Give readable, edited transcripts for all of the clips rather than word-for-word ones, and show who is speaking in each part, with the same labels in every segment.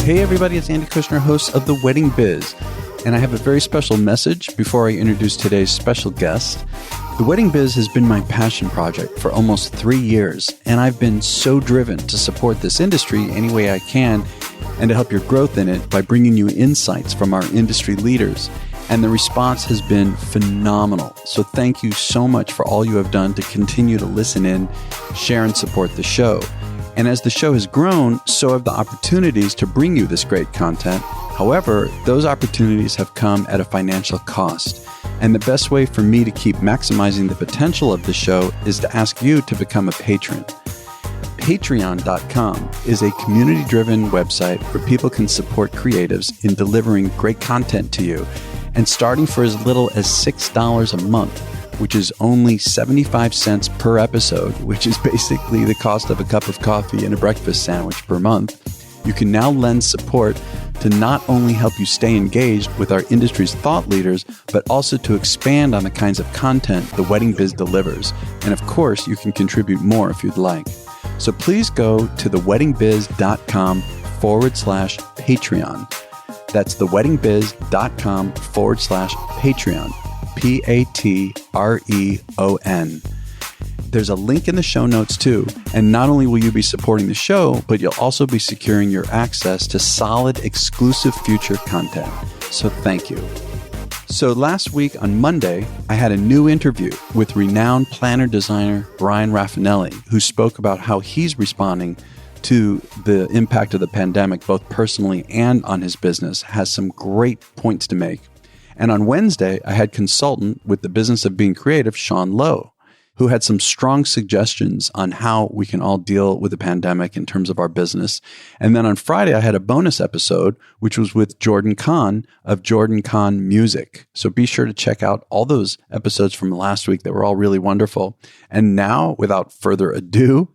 Speaker 1: Hey everybody, it's Andy Kushner, host of The Wedding Biz, and I have a very special message before I introduce today's special guest. The Wedding Biz has been my passion project for almost 3 years, and I've been so driven to support this industry any way I can and to help your growth in it by bringing you insights from our industry leaders. And the response has been phenomenal. So thank you so much for all you have done to continue to listen in, share, and support the show. And as the show has grown, so have the opportunities to bring you this great content. However, those opportunities have come at a financial cost. And the best way for me to keep maximizing the potential of the show is to ask you to become a patron. Patreon.com is a community-driven website where people can support creatives in delivering great content to you. And starting for as little as $6 a month, which is only 75 cents per episode, which is basically the cost of a cup of coffee and a breakfast sandwich per month, you can now lend support to not only help you stay engaged with our industry's thought leaders, but also to expand on the kinds of content the Wedding Biz delivers. And of course, you can contribute more if you'd like. So please go to theweddingbiz.com/Patreon. That's theweddingbiz.com/Patreon. Patreon. There's a link in the show notes too. And not only will you be supporting the show, but you'll also be securing your access to solid, exclusive future content. So thank you. So last week on Monday, I had a new interview with renowned planner designer Brian Raffinelli, who spoke about how he's responding to the impact of the pandemic, both personally and on his business, has some great points to make. And on Wednesday, I had consultant with the Business of Being Creative, Sean Lowe, who had some strong suggestions on how we can all deal with the pandemic in terms of our business. And then on Friday, I had a bonus episode, which was with Jordan Kahn of Jordan Kahn Music. So be sure to check out all those episodes from last week that were all really wonderful. And now, without further ado,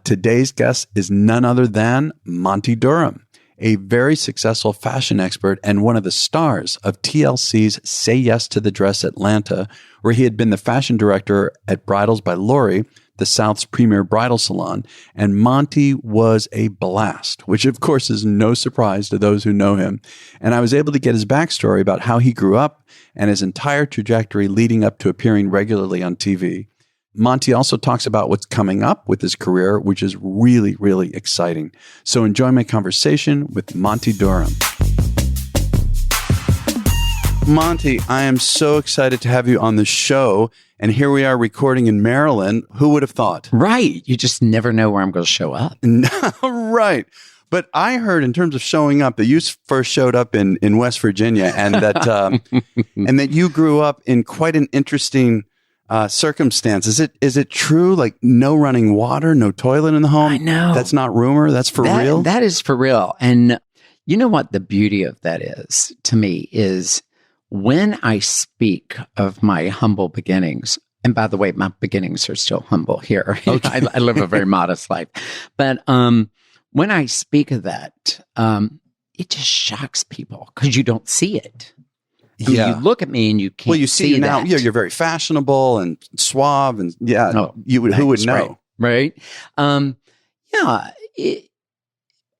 Speaker 1: today's guest is none other than Monte Durham, a very successful fashion expert and one of the stars of TLC's Say Yes to the Dress Atlanta, where he had been the fashion director at Bridals By Lori, the South's premier bridal salon. And Monte was a blast, which of course is no surprise to those who know him. And I was able to get his backstory about how he grew up and his entire trajectory leading up to appearing regularly on TV. Monte also talks about what's coming up with his career, which is really, really exciting. So enjoy my conversation with Monte Durham. Monte, I am so excited to have you on the show. And here we are recording in Maryland. Who would have thought?
Speaker 2: Right. You just never know where I'm going to show up.
Speaker 1: Right. But I heard in terms of showing up that you first showed up in West Virginia and that, and that you grew up in quite an interesting circumstance. Is it true? Like no running water, no toilet in the home?
Speaker 2: I know.
Speaker 1: That's not rumor. That's for real.
Speaker 2: That is for real. And you know what the beauty of that is to me is when I speak of my humble beginnings, and by the way, my beginnings are still humble here. Okay. I live a very modest life. But when I speak of that, it just shocks people because you don't see it. Yeah. You look at me and you can't
Speaker 1: well, you see now,
Speaker 2: that.
Speaker 1: Yeah, you're very fashionable and suave and who would know?
Speaker 2: Right. You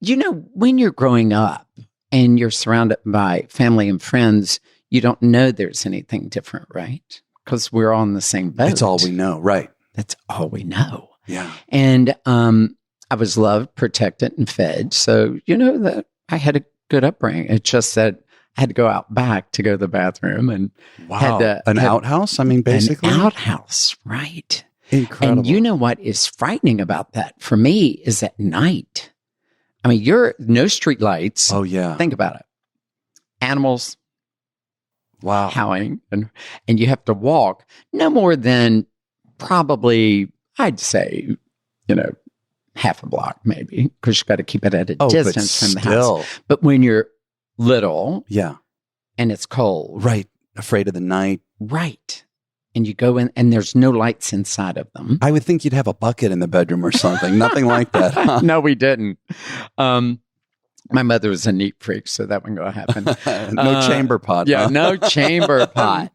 Speaker 2: know, when you're growing up and you're surrounded by family and friends, you don't know there's anything different, right? Because we're all in the same boat.
Speaker 1: It's all we know, right?
Speaker 2: That's all we know.
Speaker 1: Yeah.
Speaker 2: And I was loved, protected, and fed. So, you know, that I had a good upbringing. It's just that I had to go out back to go to the bathroom and had
Speaker 1: an outhouse. I mean, basically
Speaker 2: an outhouse, right?
Speaker 1: Incredible.
Speaker 2: And you know what is frightening about that for me is at night. I mean, you're no street lights.
Speaker 1: Oh yeah.
Speaker 2: Think about it. Animals, howling, and you have to walk no more than probably, I'd say, you know, half a block maybe, because you got to keep it at a distance from the house. But when you're little, and it's cold,
Speaker 1: right? Afraid of the night,
Speaker 2: right? And you go in, and there's no lights inside of them.
Speaker 1: I would think you'd have a bucket in the bedroom or something. Nothing like that. Huh?
Speaker 2: No, we didn't. My mother was a neat freak, so that wasn't going to happen.
Speaker 1: No chamber pot.
Speaker 2: Yeah,
Speaker 1: huh?
Speaker 2: no chamber pot.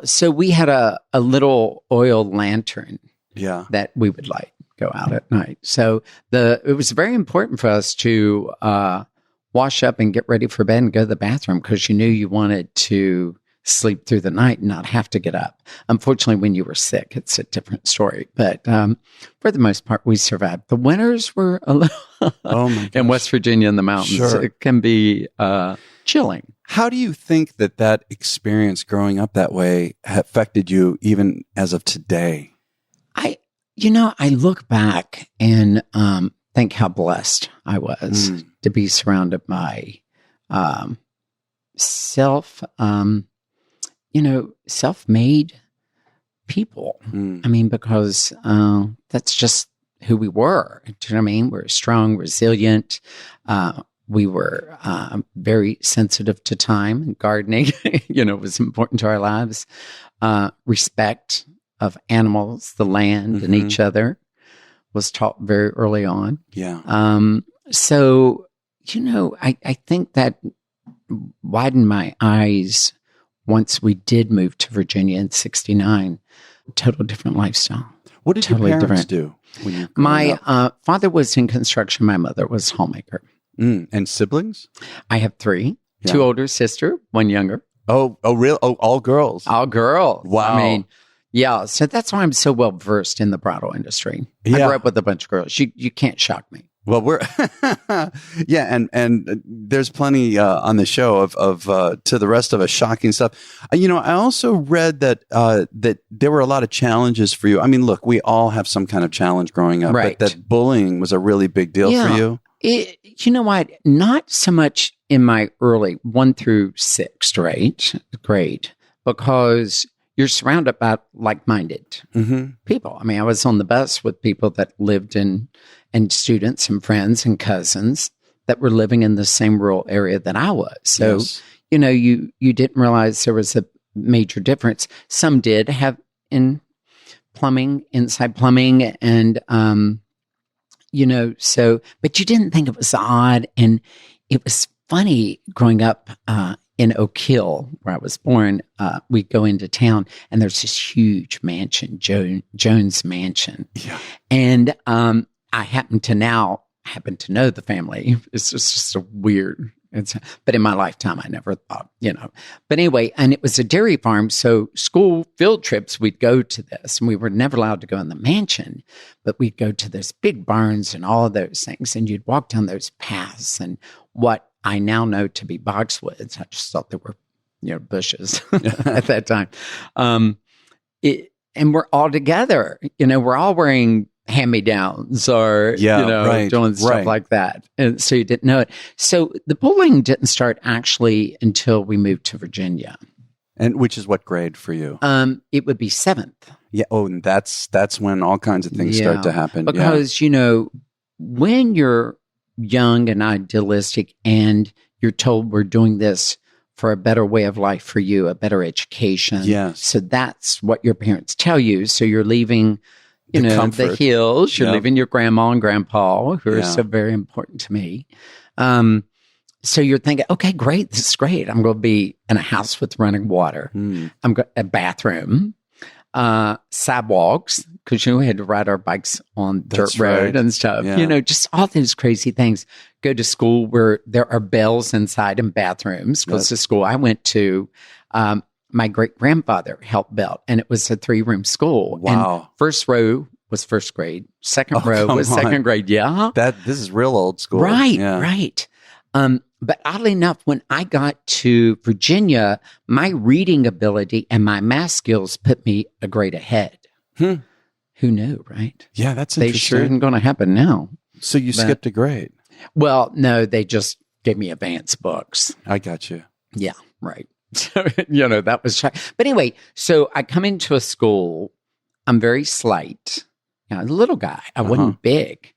Speaker 2: So we had a little oil lantern.
Speaker 1: Yeah.
Speaker 2: That we would light. go out at night. So it was very important for us to wash up and get ready for bed and go to the bathroom because you knew you wanted to sleep through the night and not have to get up. Unfortunately, when you were sick, it's a different story. But for the most part, we survived. The winters were a little in West Virginia in the mountains.
Speaker 1: Sure.
Speaker 2: It can be chilling.
Speaker 1: How do you think that experience growing up that way affected you even as of today?
Speaker 2: I look back and think how blessed I was to be surrounded by self-made people. I mean, because that's just who we were. Do you know what I mean? We're strong, resilient. We were very sensitive to time and gardening. Was important to our lives. Respect of animals, the land, and each other was taught very early on.
Speaker 1: Yeah.
Speaker 2: So, I think that widened my eyes once we did move to Virginia in 1969. Total different lifestyle.
Speaker 1: What did your parents do? When you
Speaker 2: my father was in construction. My mother was a homemaker.
Speaker 1: And siblings?
Speaker 2: I have 3, 2 older sister, 1 younger.
Speaker 1: Oh, real? Oh, all girls?
Speaker 2: All girls.
Speaker 1: Wow.
Speaker 2: I mean, yeah. So that's why I'm so well versed in the bridal industry. I grew up with a bunch of girls. You can't shock me.
Speaker 1: Well, we're and there's plenty on the show of to the rest of us shocking stuff. I also read that that there were a lot of challenges for you. I mean, look, we all have some kind of challenge growing up,
Speaker 2: right.
Speaker 1: But that bullying was a really big deal for you.
Speaker 2: You know what? Not so much in my early 1 through 6th grade, because you're surrounded by like-minded people. I mean, I was on the bus with people that lived and students and friends and cousins that were living in the same rural area that I was. So, you didn't realize there was a major difference. Some did have inside plumbing and, but you didn't think it was odd. And it was funny growing up in Oak Hill, where I was born. We'd go into town and there's this huge mansion, Jones Mansion. Yeah. And I happen to know the family. It's just a weird, but in my lifetime, I never thought, But anyway, and it was a dairy farm. So school field trips, we'd go to this, and we were never allowed to go in the mansion, but we'd go to those big barns and all of those things. And you'd walk down those paths and what I now know to be boxwoods. I just thought they were, bushes at that time. And we're all together, we're all wearing hand-me-downs or, doing stuff like that. And so you didn't know it. So the bullying didn't start actually until we moved to Virginia.
Speaker 1: And which is what grade for you?
Speaker 2: It would be 7th.
Speaker 1: Yeah. Oh, and that's when all kinds of things start to happen.
Speaker 2: Because, when you're young and idealistic and you're told we're doing this for a better way of life for you, a better education.
Speaker 1: Yes.
Speaker 2: So that's what your parents tell you. So you're leaving the hills, you're leaving your grandma and grandpa, who are so very important to me. So you're thinking, okay, great. This is great. I'm going to be in a house with running water. A bathroom, sidewalks, because we had to ride our bikes on dirt road and stuff.
Speaker 1: Yeah.
Speaker 2: Just all these crazy things. Go to school where there are bells inside and bathrooms. Because the school I went to, my great-grandfather helped build, and it was a 3-room school.
Speaker 1: Wow.
Speaker 2: And first row was first grade. Second row was second grade. Yeah.
Speaker 1: This is real old school.
Speaker 2: Right, right. But oddly enough, when I got to Virginia, my reading ability and my math skills put me a grade ahead. Who knew, right?
Speaker 1: Yeah, that's
Speaker 2: interesting.
Speaker 1: They
Speaker 2: sure isn't going to happen now.
Speaker 1: So you skipped a grade?
Speaker 2: Well, no, they just gave me advanced books.
Speaker 1: I got you.
Speaker 2: Yeah, right. So, that was trying. But anyway, so I come into a school. I'm very slight, a little guy. I wasn't big.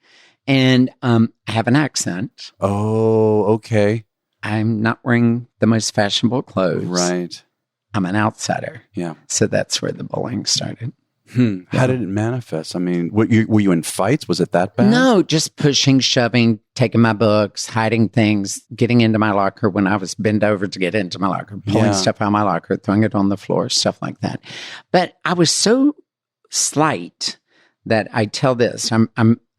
Speaker 2: And I have an accent.
Speaker 1: Oh, okay.
Speaker 2: I'm not wearing the most fashionable clothes.
Speaker 1: Right.
Speaker 2: I'm an outsider.
Speaker 1: Yeah.
Speaker 2: So that's where the bullying started.
Speaker 1: How did it manifest? I mean, were you in fights? Was it that bad?
Speaker 2: No, just pushing, shoving, taking my books, hiding things, getting into my locker when I was bent over to get into my locker, pulling stuff out of my locker, throwing it on the floor, stuff like that. But I was so slight that I tell this. I'm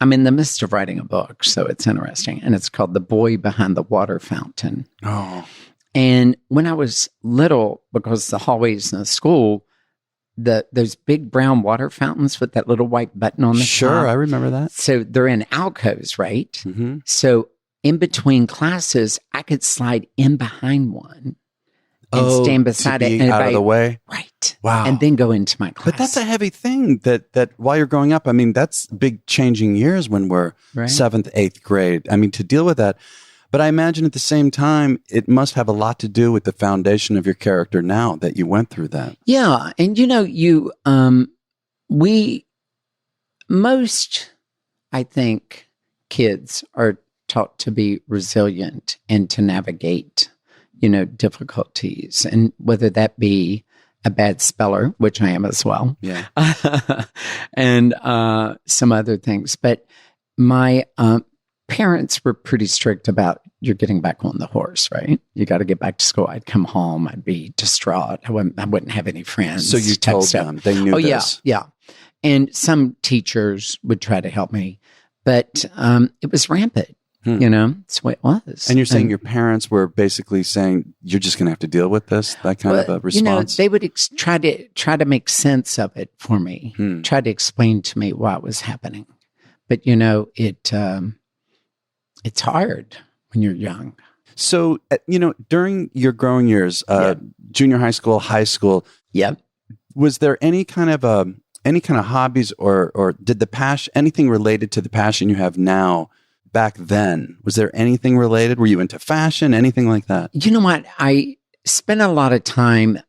Speaker 2: in the midst of writing a book, so it's interesting. And it's called The Boy Behind the Water Fountain.
Speaker 1: Oh.
Speaker 2: And when I was little, because the hallways in the school, those big brown water fountains with that little white button on the top.
Speaker 1: Sure, I remember that.
Speaker 2: So they're in alcoves, right?
Speaker 1: Mm-hmm.
Speaker 2: So in between classes, I could slide in behind one and stand beside it. And
Speaker 1: out of the way?
Speaker 2: Right.
Speaker 1: Wow.
Speaker 2: And then go into my class.
Speaker 1: But that's a heavy thing that while you're growing up, I mean, that's big changing years when we're
Speaker 2: Right.
Speaker 1: 7th, 8th grade. I mean, to deal with that. But I imagine at the same time, it must have a lot to do with the foundation of your character now that you went through that.
Speaker 2: Yeah. And most, I think, kids are taught to be resilient and to navigate, difficulties. And whether that be a bad speller, which I am as well.
Speaker 1: Yeah.
Speaker 2: And some other things. But my parents were pretty strict about you're getting back on the horse, right? You got to get back to school. I'd come home. I'd be distraught. I wouldn't have any friends.
Speaker 1: So you told them. They knew this.
Speaker 2: Yeah. And some teachers would try to help me. But it was rampant. It's the way it was.
Speaker 1: And you're saying your parents were basically saying, you're just going to have to deal with this, that kind of a response?
Speaker 2: They would try to make sense of it for me, try to explain to me why it was happening. But, it's hard when you're young.
Speaker 1: So, during your growing years, junior high school,
Speaker 2: Yep.
Speaker 1: was there any kind of hobbies or did the passion, anything related to the passion you have now back then? Was there anything related? Were you into fashion, anything like that?
Speaker 2: You know what? I spent a lot of time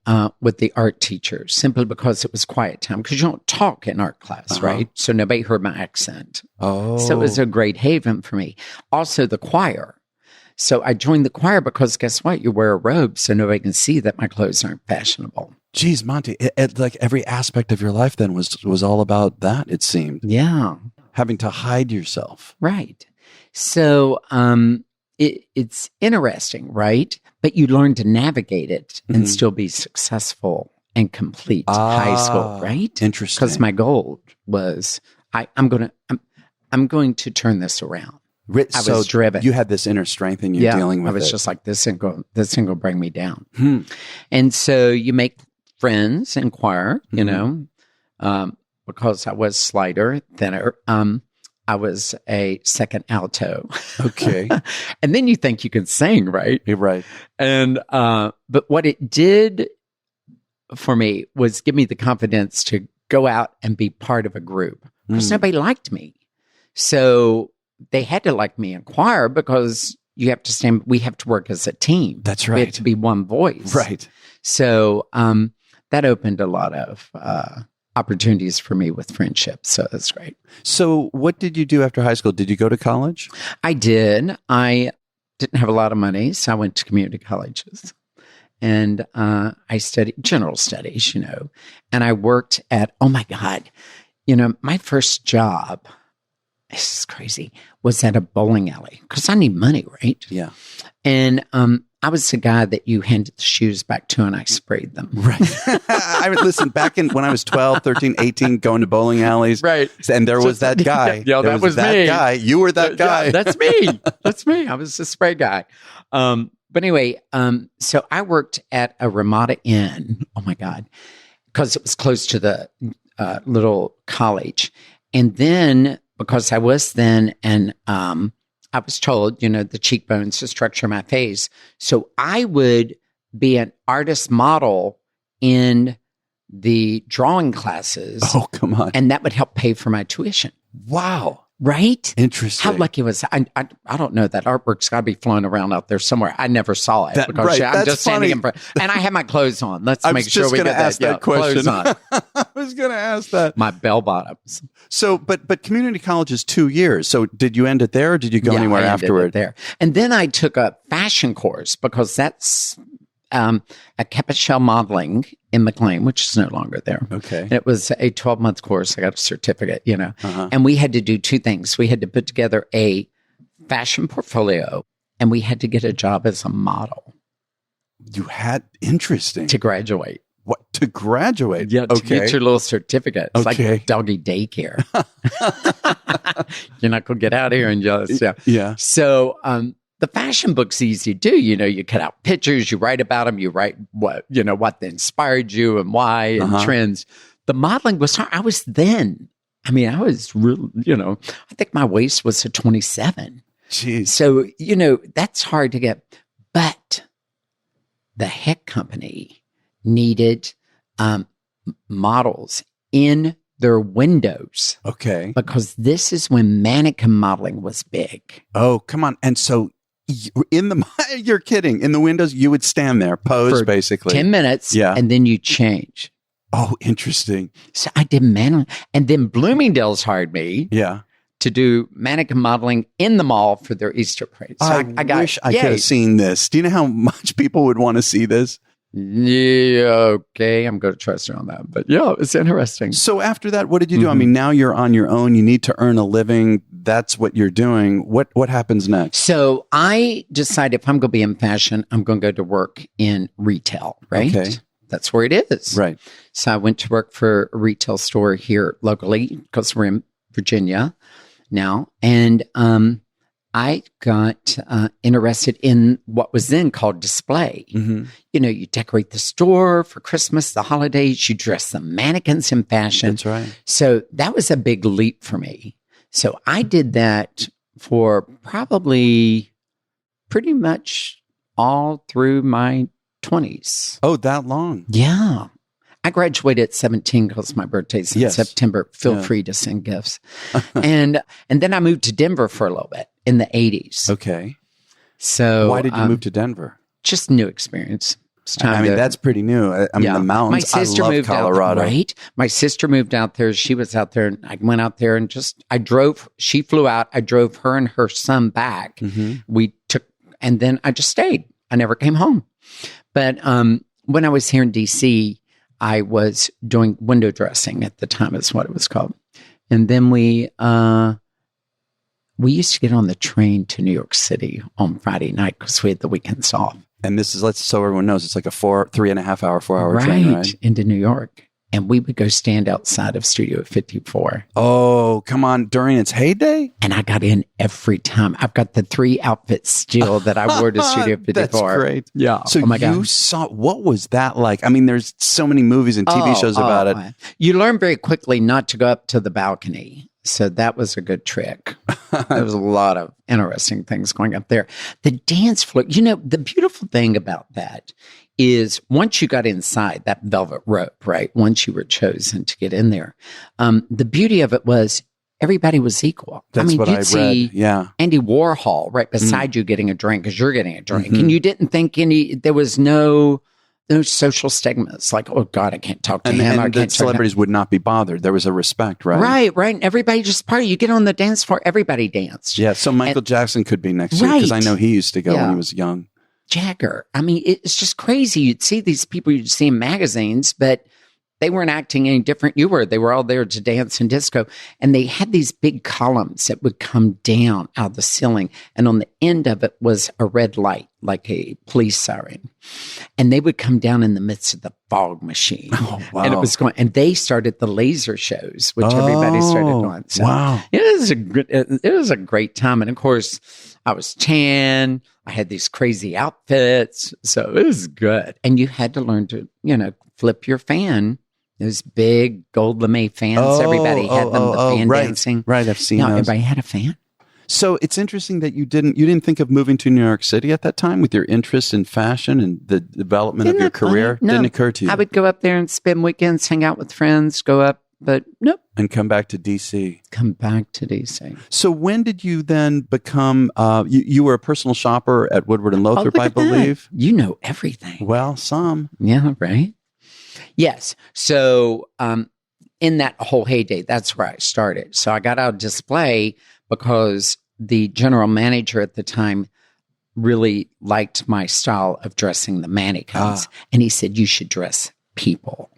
Speaker 2: with the art teachers simply because it was quiet time, because you don't talk in art class, right? So nobody heard my accent.
Speaker 1: Oh.
Speaker 2: So it was a great haven for me. Also the choir. So I joined the choir because guess what? You wear a robe so nobody can see that my clothes aren't fashionable.
Speaker 1: Geez, Monte, like every aspect of your life then was all about that, it seemed.
Speaker 2: Yeah.
Speaker 1: Having to hide yourself.
Speaker 2: Right. So it's interesting, right? But you learn to navigate it and still be successful and complete high school, right?
Speaker 1: Interesting.
Speaker 2: Because my goal was I'm going to turn this around. I was driven.
Speaker 1: You had this inner strength and you're dealing with it.
Speaker 2: I was just like, this ain't going to bring me down. And so you make friends in choir, because I was slighter, thinner. I was a second alto.
Speaker 1: Okay.
Speaker 2: And then you think you can sing, right?
Speaker 1: You're right.
Speaker 2: And, but what it did for me was give me the confidence to go out and be part of a group because nobody liked me. So they had to like me in choir because we have to work as a team.
Speaker 1: That's right.
Speaker 2: We have to be one voice.
Speaker 1: Right.
Speaker 2: So, that opened a lot of, opportunities for me with friendships. So that's great.
Speaker 1: So what did you do after high school? Did you go to college?
Speaker 2: I did. I didn't have a lot of money, so I went to community colleges. And I studied general studies, and I worked at, oh my God, my first job, this is crazy, was at a bowling alley because I need money, right?
Speaker 1: Yeah.
Speaker 2: And I was the guy that you handed the shoes back to and I sprayed them.
Speaker 1: Right. Listen, back when I was 12, 13, 18, going to bowling alleys.
Speaker 2: Right.
Speaker 1: And there was that guy.
Speaker 2: Yeah, that was me.
Speaker 1: Guy. You were that guy.
Speaker 2: Yeah, that's me. That's me. I was the spray guy. But anyway, so I worked at a Ramada Inn. Oh my God. Because it was close to the little college. And then because I was then I was told, the cheekbones, the structure of my face. So I would be an artist model in the drawing classes.
Speaker 1: Oh, come on.
Speaker 2: And that would help pay for my tuition.
Speaker 1: Wow.
Speaker 2: Right?
Speaker 1: Interesting.
Speaker 2: How lucky was I? I don't know. That artwork's got to be floating around out there somewhere. I never saw it because I'm just standing in front. And I had my clothes on. Let's make sure we get that
Speaker 1: question.
Speaker 2: Clothes on.
Speaker 1: I was going to ask that.
Speaker 2: My bell bottoms.
Speaker 1: So, but community college is 2 years. So did you end it there or did you go anywhere afterward?
Speaker 2: There. And then I took a fashion course because that's a capuchon modeling in McLean, which is no longer there.
Speaker 1: Okay.
Speaker 2: And it was a 12-month course. I got a certificate, and we had to do two things. We had to put together a fashion portfolio and we had to get a job as a model.
Speaker 1: You had, interesting.
Speaker 2: To graduate.
Speaker 1: What, to graduate?
Speaker 2: Yeah, to get your little certificate. It's like doggy daycare. You're not going to get out here and just,
Speaker 1: Yeah.
Speaker 2: So, the fashion book's easy to do. You know, you cut out pictures, you write about them, you write what inspired you and why and trends. The modeling was hard. I was really, I think my waist was a 27.
Speaker 1: Jeez.
Speaker 2: So, that's hard to get. But the Heck Company needed models in their windows.
Speaker 1: Okay.
Speaker 2: Because this is when mannequin modeling was big.
Speaker 1: Oh, come on. And so you're kidding. In the windows, you would stand there, pose
Speaker 2: for
Speaker 1: basically.
Speaker 2: 10 minutes.
Speaker 1: Yeah.
Speaker 2: And then you change.
Speaker 1: Oh, interesting.
Speaker 2: So I did mannequin. And then Bloomingdale's hired me.
Speaker 1: Yeah.
Speaker 2: To do mannequin modeling in the mall for their Easter parade. So
Speaker 1: I wish I could have seen this. Do you know how much people would want to see this?
Speaker 2: Yeah, okay. I'm going to trust you on that. But yeah, it's interesting.
Speaker 1: So after that, what did you do? I mean, now you're on your own. You need to earn a living. That's what you're doing. What happens next?
Speaker 2: So I decided if I'm going to be in fashion, I'm going to go to work in retail, right?
Speaker 1: Okay.
Speaker 2: That's where it is.
Speaker 1: Right.
Speaker 2: So I went to work for a retail store here locally because we're in Virginia now. And I got interested in what was then called display.
Speaker 1: Mm-hmm.
Speaker 2: You decorate the store for Christmas, the holidays, you dress the mannequins in fashion.
Speaker 1: That's right.
Speaker 2: So that was a big leap for me. So I did that for probably pretty much all through my 20s.
Speaker 1: Oh, that long?
Speaker 2: Yeah. I graduated at 17 because my birthday's in September. Feel free to send gifts. and then I moved to Denver for a little bit in the 80s.
Speaker 1: Okay.
Speaker 2: So
Speaker 1: why did you move to Denver?
Speaker 2: Just new experience.
Speaker 1: That's pretty new. I mean, the mountains.
Speaker 2: My sister
Speaker 1: moved Colorado.
Speaker 2: Out there, right? My sister moved out there. She was out there, and I went out there and I drove. She flew out. I drove her and her son back. Mm-hmm. And then I just stayed. I never came home. But when I was here in D.C., I was doing window dressing at the time, is what it was called. And then we used to get on the train to New York City on Friday night because we had the weekends off.
Speaker 1: And this is, so everyone knows, it's like a 3.5 hour, 4 hour train ride.
Speaker 2: Into New York. And we would go stand outside of Studio 54.
Speaker 1: Oh, come on. During its heyday?
Speaker 2: And I got in every time. I've got the 3 outfits still that I wore to Studio 54.
Speaker 1: That's great.
Speaker 2: Yeah.
Speaker 1: So you saw, what was that like? I mean, there's so many movies and TV shows about it.
Speaker 2: You learn very quickly not to go up to the balcony. So that was a good trick. There was a lot of interesting things going up there. The dance floor, the beautiful thing about that is once you got inside that velvet rope, right? Once you were chosen to get in there, the beauty of it was everybody was equal.
Speaker 1: That's what I read.
Speaker 2: See
Speaker 1: yeah.
Speaker 2: Andy Warhol right beside you getting a drink because you're getting a drink. And you didn't think there was no social stigmas like, oh God, I can't talk to him.
Speaker 1: And the celebrities would not be bothered. There was a respect, right?
Speaker 2: Right. And everybody just party. You get on the dance floor, everybody danced.
Speaker 1: Yeah. So Michael Jackson could be next year because I know he used to go when he was young.
Speaker 2: Jagger. I mean, it's just crazy. You'd see these people you'd see in magazines, but they weren't acting any different you were. They were all there to dance and disco. And they had these big columns that would come down out of the ceiling. And on the end of it was a red light, like a police siren. And they would come down in the midst of the fog machine.
Speaker 1: Oh, wow.
Speaker 2: And it was going, and they started the laser shows, which everybody started doing. So
Speaker 1: wow.
Speaker 2: It was a great time. And of course, I was tan. I had these crazy outfits. So it was good. And you had to learn to, flip your fan. Those big gold lame fans. Everybody had them. The fan dancing.
Speaker 1: Right. I've seen those.
Speaker 2: Everybody had a fan.
Speaker 1: So it's interesting that you didn't think of moving to New York City at that time with your interest in fashion and the development of your career.
Speaker 2: No.
Speaker 1: Didn't occur to you.
Speaker 2: I would go up there and spend weekends, hang out with friends, go up, but nope.
Speaker 1: And come back to DC.
Speaker 2: So
Speaker 1: when did you then become, you were a personal shopper at Woodward and Lothrop, I believe.
Speaker 2: That. You know everything.
Speaker 1: Well, some.
Speaker 2: Yeah, right. Yes. So in that whole heyday, that's where I started. So I got out of display because the general manager at the time really liked my style of dressing the mannequins. And he said, you should dress people.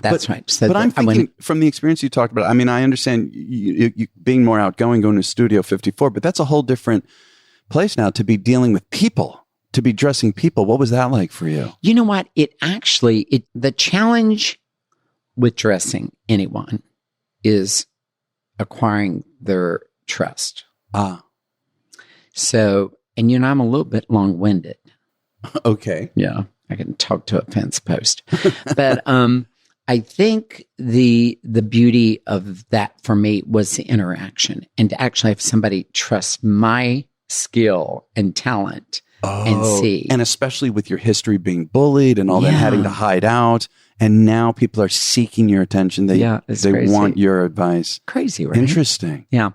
Speaker 2: That's right. So
Speaker 1: but I'm thinking from the experience you talked about, I mean, I understand you being more outgoing, going to Studio 54, but that's a whole different place now to be dealing with people. to be dressing people. What was that like for you?
Speaker 2: You know what? The challenge with dressing anyone is acquiring their trust. So, and I'm a little bit long-winded.
Speaker 1: Okay.
Speaker 2: Yeah. I can talk to a fence post. But I think the beauty of that for me was the interaction, and to actually have somebody trust my skill and talent and see.
Speaker 1: And especially with your history being bullied and all that, having to hide out. And now people are seeking your attention. They want your advice.
Speaker 2: Crazy, right?
Speaker 1: Interesting.
Speaker 2: Yeah.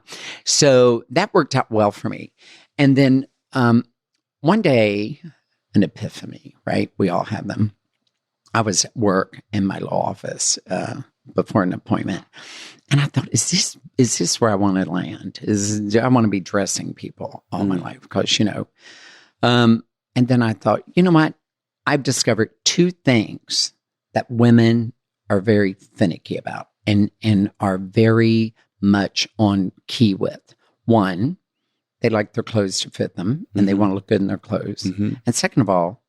Speaker 2: So that worked out well for me. And then one day, an epiphany, right? We all have them. I was at work in my law office before an appointment. And I thought, is this where I want to land? Do I want to be dressing people all my life? Because, and then I thought, you know what? I've discovered two things that women are very finicky about and are very much on key with. One, they like their clothes to fit them and they want to look good in their clothes. And second of all,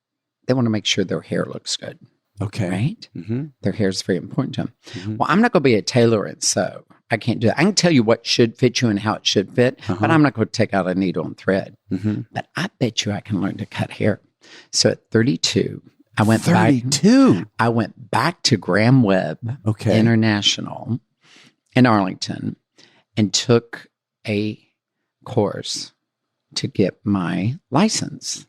Speaker 2: they want to make sure their hair looks good.
Speaker 1: Okay.
Speaker 2: Right? Their hair is very important to them. Well, I'm not going to be a tailor and sew. I can't do that. I can tell you what should fit you and how it should fit, but I'm not going to take out a needle and thread. But I bet you I can learn to cut hair. So at 32, I went back to Graham Webb International in Arlington and took a course to get my license.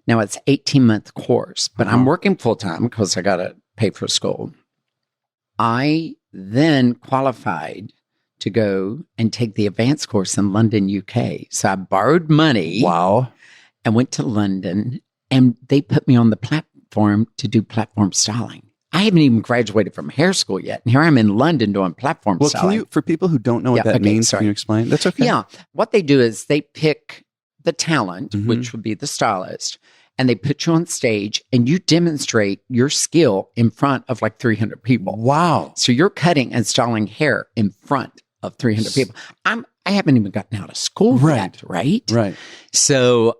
Speaker 2: Now it's 18-month course, but I'm working full time because I got to pay for school. I then qualified to go and take the advanced course in London, UK. So I borrowed money.
Speaker 1: Wow.
Speaker 2: And went to London, and they put me on the platform to do platform styling. I haven't even graduated from hair school yet. And here I'm in London doing platform styling.
Speaker 1: Can you, for people who don't know what that means, can you explain? That's okay.
Speaker 2: Yeah. What they do is they pick the talent, which would be the stylist, and they put you on stage and you demonstrate your skill in front of like 300 people.
Speaker 1: Wow.
Speaker 2: So you're cutting and styling hair in front of 300 people. I haven't even gotten out of school yet, right?
Speaker 1: Right.
Speaker 2: So,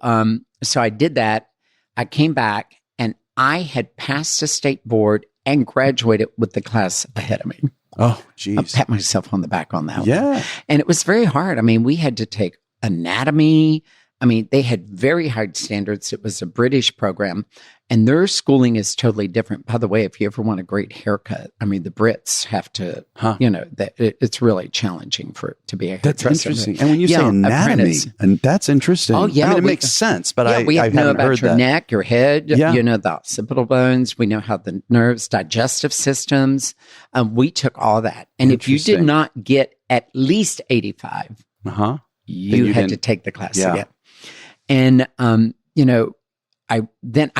Speaker 2: so I did that. I came back and I had passed a state board and graduated with the class ahead of me.
Speaker 1: Oh, geez.
Speaker 2: I pat myself on the back on that one.
Speaker 1: Yeah.
Speaker 2: And it was very hard. I mean, we had to take anatomy. I mean, they had very high standards. It was a British program, and their schooling is totally different. By the way, if you ever want a great haircut, I mean, the Brits have to, it's really challenging to be a hairdresser.
Speaker 1: That's interesting. And when you say anatomy, and that's interesting.
Speaker 2: Oh, yeah.
Speaker 1: I mean, it makes sense, but
Speaker 2: we
Speaker 1: I
Speaker 2: know
Speaker 1: haven't
Speaker 2: about
Speaker 1: heard
Speaker 2: your
Speaker 1: that.
Speaker 2: neck, your head, the occipital bones. We know how the nerves, digestive systems. We took all that. And if you did not get at least 85, you had to take the class again. And, I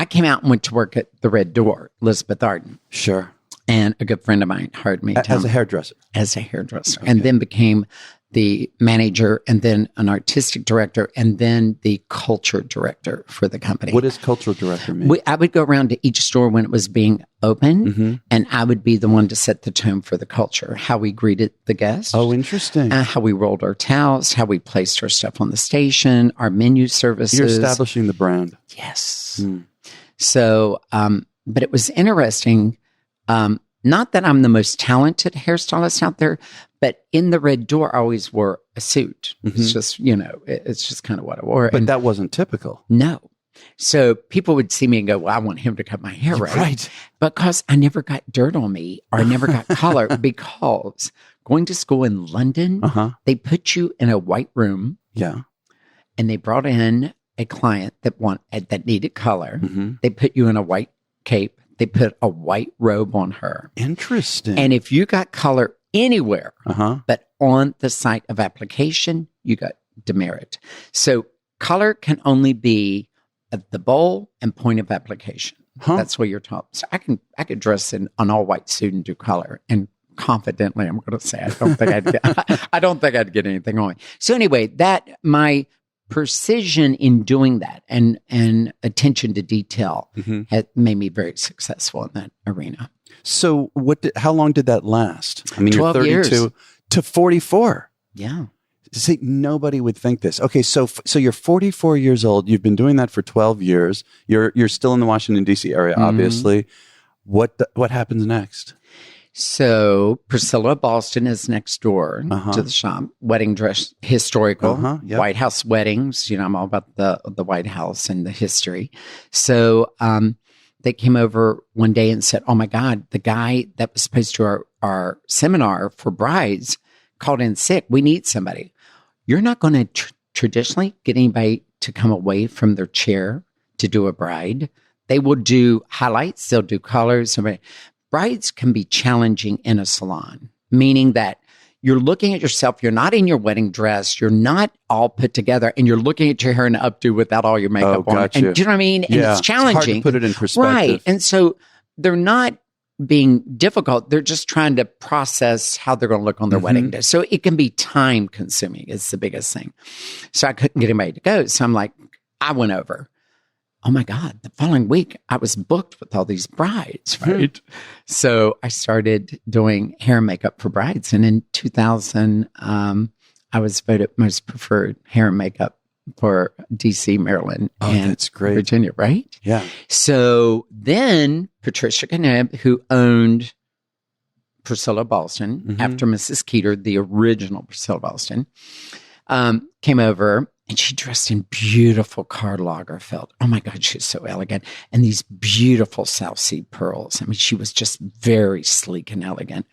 Speaker 2: came out and went to work at the Red Door, Elizabeth Arden.
Speaker 1: Sure.
Speaker 2: And a good friend of mine hired me
Speaker 1: as a hairdresser.
Speaker 2: And then became the manager and then an artistic director and then the culture director for the company.
Speaker 1: What does cultural director mean?
Speaker 2: I would go around to each store when it was being open and I would be the one to set the tone for the culture, how we greeted the guests.
Speaker 1: Oh, interesting.
Speaker 2: How we rolled our towels, how we placed our stuff on the station, our menu services.
Speaker 1: You're establishing the brand.
Speaker 2: Yes. So, but it was interesting. Not that I'm the most talented hairstylist out there, but in the Red Door, I always wore a suit. It's just, it's just kind of what I wore.
Speaker 1: But that wasn't typical.
Speaker 2: No. So people would see me and go, well, I want him to cut my hair right. Because I never got dirt on me or I never got color because going to school in London, they put you in a white room.
Speaker 1: Yeah.
Speaker 2: And they brought in a client that needed color. They put you in a white cape. They put a white robe on her.
Speaker 1: Interesting.
Speaker 2: And if you got color anywhere, but on the site of application, you got demerit. So color can only be at the bowl and point of application. That's what you're taught. So I could dress in an all white suit and do color. And confidently, I'm going to say I don't think I'd get anything on. So anyway, that my precision in doing that and attention to detail had made me very successful in that arena.
Speaker 1: So how long did that last? I mean,
Speaker 2: 12
Speaker 1: you're 32
Speaker 2: years.
Speaker 1: to 44.
Speaker 2: Yeah.
Speaker 1: See, nobody would think this. Okay, so you're 44 years old. You've been doing that for 12 years. You're still in the Washington D.C. area, obviously. What happens next?
Speaker 2: So Priscilla Boston is next door to the shop. Wedding dress, historical, White House weddings. I'm all about the White House and the history. So they came over one day and said, "Oh my God, the guy that was supposed to do our seminar for brides called in sick. We need somebody." You're not going to traditionally get anybody to come away from their chair to do a bride. They will do highlights. They'll do colors. Brides can be challenging in a salon, meaning that you're looking at yourself. You're not in your wedding dress. You're not all put together, and you're looking at your hair in an updo without all your makeup on.
Speaker 1: Gotcha.
Speaker 2: And do you know what I mean? And it's challenging.
Speaker 1: It's hard to put it in perspective.
Speaker 2: Right. And so they're not being difficult. They're just trying to process how they're going to look on their wedding day. So it can be time consuming. It's the biggest thing. So I couldn't get anybody to go. So I'm like, I went over. Oh my God, the following week I was booked with all these brides, right? So I started doing hair and makeup for brides. And in 2000, I was voted most preferred hair and makeup for DC, Maryland, and
Speaker 1: that's great.
Speaker 2: Virginia, right?
Speaker 1: Yeah.
Speaker 2: So then Patricia Caneb, who owned Priscilla Boston after Mrs. Keeter, the original Priscilla Boston, came over. And she dressed in beautiful Karl Lagerfeld. Oh my God, she's so elegant. And these beautiful South Sea pearls. I mean, she was just very sleek and elegant.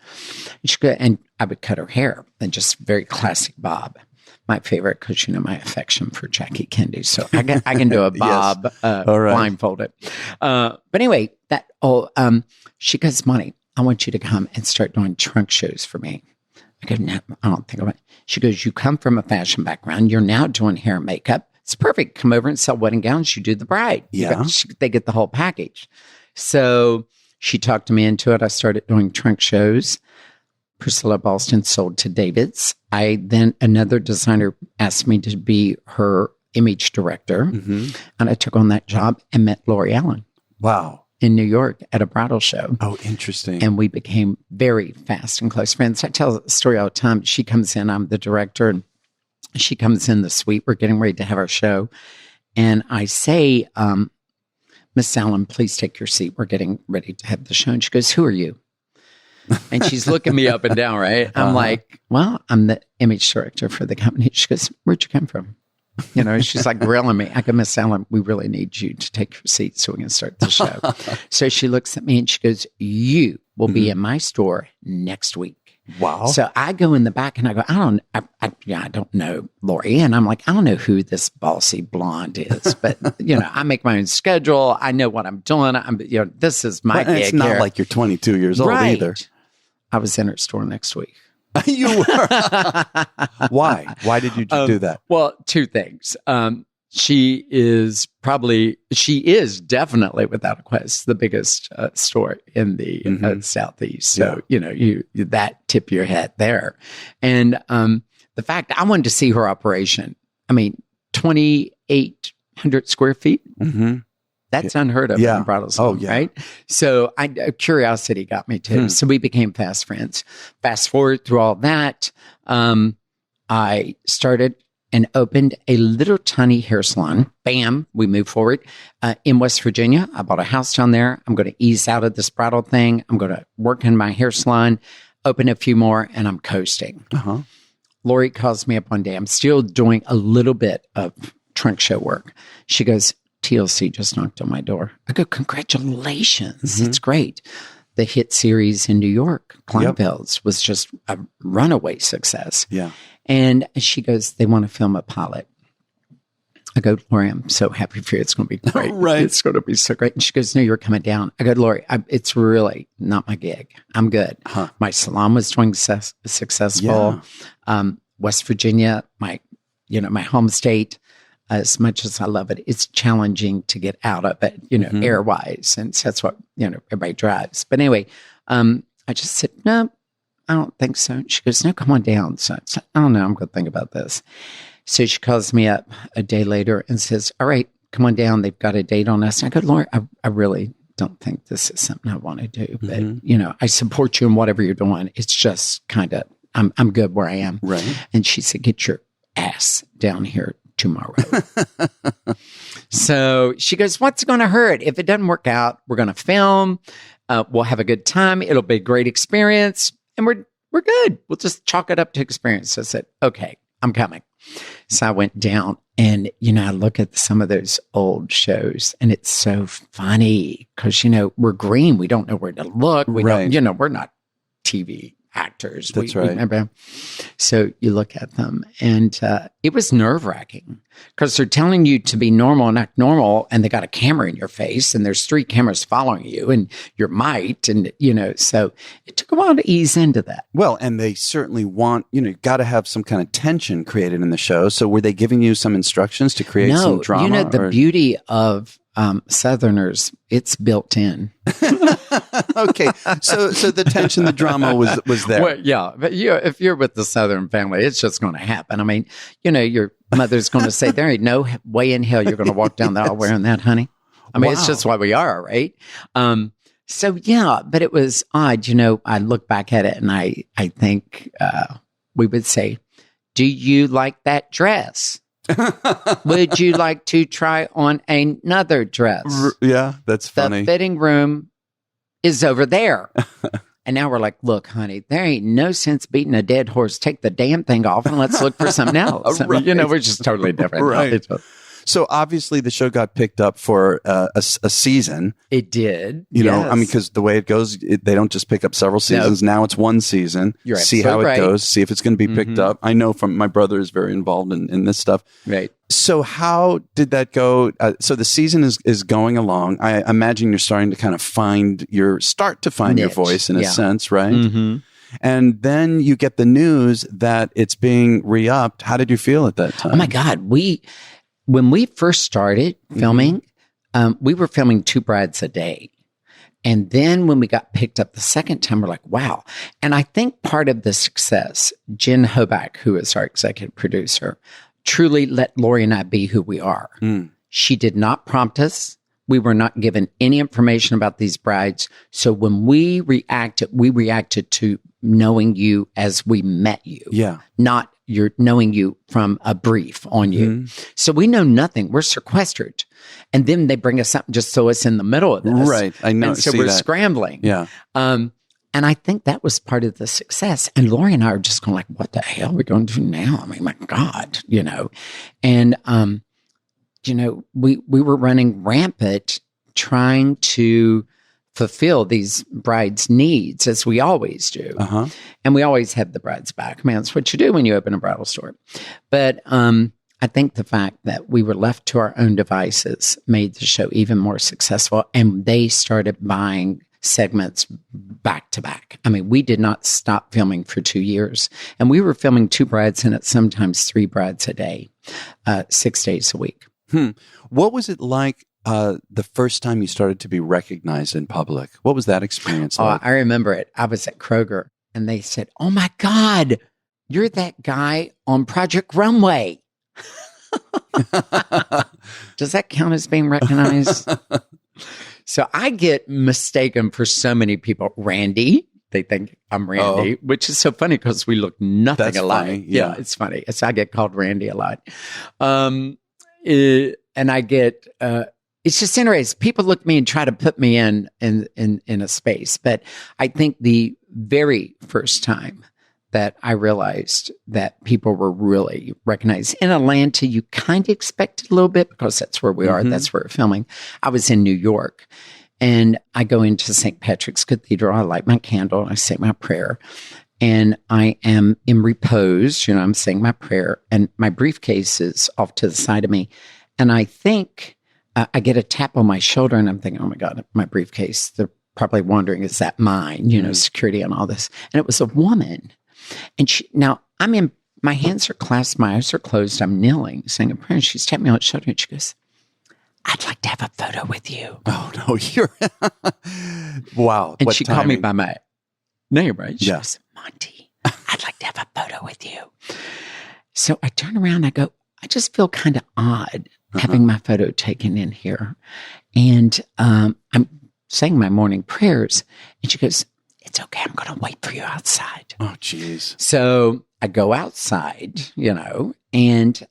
Speaker 2: And I would cut her hair and just very classic bob. My favorite, because my affection for Jackie Kennedy. So I can do a bob blindfolded. But anyway, she goes, "Monty, I want you to come and start doing trunk shows for me." I go, "No, I don't think about it." She goes, "You come from a fashion background. You're now doing hair and makeup. It's perfect. Come over and sell wedding gowns. You do the bride."
Speaker 1: Yeah.
Speaker 2: They get the whole package. So she talked me into it. I started doing trunk shows. Priscilla Boston sold to David's. Then another designer asked me to be her image director. And I took on that job and met Lori Allen.
Speaker 1: Wow.
Speaker 2: In New York at a bridal show.
Speaker 1: Oh, interesting.
Speaker 2: And we became very fast and close friends. I tell the story all the time. She comes in, I'm the director, and she comes in the suite. We're getting ready to have our show. And I say, "Miss Allen, please take your seat. We're getting ready to have the show." And she goes, "Who are you?" And she's looking me up and down, right? I'm like, "Well, I'm the image director for the company." She goes, "Where'd you come from?" She's like grilling me. I go, "Miss Allen, we really need you to take your seat so we can start the show." So she looks at me and she goes, "You will be in my store next week."
Speaker 1: Wow.
Speaker 2: So I go in the back and I go, I don't know Lori. And I'm like, I don't know who this bossy blonde is, but I make my own schedule. I know what I'm doing. This is my gig.
Speaker 1: It's not like you're 22 years old either.
Speaker 2: I was in her store next week.
Speaker 1: You were. Why? Why did you do that?
Speaker 2: Well, two things. She is definitely, without a question, the biggest store in the Southeast. So, you that tip your hat there. And the fact I wanted to see her operation. I mean, 2,800 square feet. That's unheard of in bridal salon, right? So curiosity got me too. So we became fast friends. Fast forward through all that, I started and opened a little tiny hair salon. Bam, we moved forward. In West Virginia, I bought a house down there. I'm going to ease out of this bridal thing. I'm going to work in my hair salon, open a few more, and I'm coasting. Lori calls me up one day. I'm still doing a little bit of trunk show work. She goes, "TLC just knocked on my door." I go, "Congratulations. It's great." The hit series in New York, Kleinfeld's, was just a runaway success.
Speaker 1: Yeah.
Speaker 2: And she goes, "They want to film a pilot." I go, "Lori, I'm so happy for you. It's going to be great.
Speaker 1: Right.
Speaker 2: It's going to be so great." And she goes, "No, you're coming down." I go, "Lori, it's really not my gig. I'm good." My salon was doing successful. West Virginia, my home state. As much as I love it, it's challenging to get out of it, air-wise. And so that's what, everybody drives. But anyway, I just said, "No, I don't think so." She goes, "No, come on down." So I said, "I don't know. I'm going to think about this." So she calls me up a day later and says, "All right, come on down. They've got a date on us." And I go, "Lori, I really don't think this is something I want to do. But, I support you in whatever you're doing. It's just kind of I'm good where I am.
Speaker 1: Right.
Speaker 2: And she said, get your ass down here tomorrow. So she goes, what's going to hurt? If it doesn't work out, we're going to film. We'll have a good time. It'll be a great experience. And we're good. We'll just chalk it up to experience. So I said, okay, I'm coming. So I went down and, I look at some of those old shows and it's so funny because, we're green. We don't know where to look. We don't, we're not TV actors.
Speaker 1: That's right.
Speaker 2: Remember? So you look at them and it was nerve-wracking because they're telling you to be normal and act normal and they got a camera in your face and there's 3 cameras following you and your might and, so it took a while to ease into that.
Speaker 1: Well, and they certainly want, got to have some kind of tension created in the show. So were they giving you some instructions to create some drama?
Speaker 2: The beauty of Southerners, it's built in.
Speaker 1: Okay, so the tension, the drama was there.
Speaker 2: Well, yeah, but if you're with the Southern family, it's just going to happen. I mean, your mother's going to say, "There ain't no way in hell you're going to walk down the aisle wearing that, honey." I mean, It's just what we are, right? So yeah, but it was odd. I look back at it and I think we would say, "Do you like that dress? Would you like to try on another dress?"
Speaker 1: Yeah, that's funny.
Speaker 2: The fitting room is over there. And now we're like, look, honey, there ain't no sense beating a dead horse. Take the damn thing off and let's look for something else.
Speaker 1: Right.
Speaker 2: We're just totally different.
Speaker 1: Right. So obviously the show got picked up for a season.
Speaker 2: It did.
Speaker 1: Because the way it goes, they don't just pick up several seasons. No. Now it's one season.
Speaker 2: You're
Speaker 1: see how it goes. See if it's going to be picked up. I know from my brother is very involved in this stuff.
Speaker 2: Right.
Speaker 1: So how did that go? So the season is going along. I imagine you're starting to kind of find your voice in a sense, right? Mm-hmm. And then you get the news that it's being re-upped. How did you feel at that time?
Speaker 2: Oh my God. When we first started filming, we were filming 2 brides a day. And then when we got picked up the second time, we're like, wow. And I think part of the success, Jen Hoback, who is our executive producer, truly let Lori and I be who we are. She did not prompt us. We were not given any information about these brides. So when we reacted to knowing you as we met you.
Speaker 1: Yeah.
Speaker 2: Not you're knowing you from a brief on you. Mm-hmm. So we know nothing. We're sequestered. And then they bring us something just so it's in the middle of this.
Speaker 1: Right. I know.
Speaker 2: And so we're scrambling.
Speaker 1: Yeah.
Speaker 2: And I think that was part of the success. And Lori and I are just going like, what the hell are we going to do now? I mean, my God, And, we were running rampant trying to fulfill these brides' needs as we always do. Uh-huh. And we always have the bride's back. I mean, that's what you do when you open a bridal store. But I think the fact that we were left to our own devices made the show even more successful. And they started buying segments back to back. I mean, we did not stop filming for 2 years. And we were filming 2 brides and sometimes 3 brides a day, 6 days a week.
Speaker 1: What was it like the first time you started to be recognized in public? What was that experience like?
Speaker 2: I remember it. I was at Kroger and they said, oh my God, you're that guy on Project Runway. Does that count as being recognized? So I get mistaken for so many people. Randy, they think I'm Randy, which is so funny because we look nothing alike.
Speaker 1: Funny. Yeah,
Speaker 2: it's funny. So I get called Randy a lot. And I get, it's just interesting. People look at me and try to put me in a space. But I think the very first time that I realized that people were really recognized in Atlanta, you kind of expect it a little bit because that's where we are. That's where we're filming. I was in New York and I go into St. Patrick's Cathedral. I light my candle. I say my prayer and I am in repose. I'm saying my prayer and my briefcase is off to the side of me. And I think I get a tap on my shoulder and I'm thinking, oh my God, my briefcase. They're probably wondering, is that mine? Security and all this. And it was a woman. And now I'm in, my hands are clasped, my eyes are closed. I'm kneeling, saying a prayer. And she's tapping me on the shoulder and she goes, I'd like to have a photo with you.
Speaker 1: Oh, no, you're, wow.
Speaker 2: And she called me by my name, right? She
Speaker 1: goes,
Speaker 2: Monte, I'd like to have a photo with you. So I turn around, I go, I just feel kind of odd having my photo taken in here. And I'm saying my morning prayers. And she goes, it's okay. I'm going to wait for you outside.
Speaker 1: Oh, geez.
Speaker 2: So I go outside, and,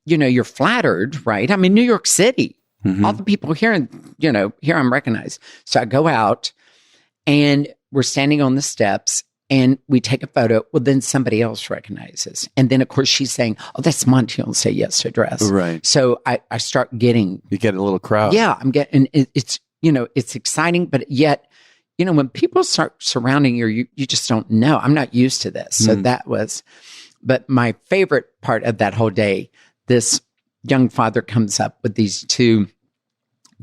Speaker 2: you're flattered, right? I'm in New York City.
Speaker 1: Mm-hmm.
Speaker 2: All the people here, here I'm recognized. So I go out and we're standing on the steps and we take a photo. Well, then somebody else recognizes. And then, of course, she's saying, oh, that's Monte on Say Yes to Dress.
Speaker 1: Right.
Speaker 2: So I start getting.
Speaker 1: You get a little crowd.
Speaker 2: Yeah, I'm getting, it's exciting, but yet, when people start surrounding you, you just don't know. I'm not used to this. So but my favorite part of that whole day, this young father comes up with these two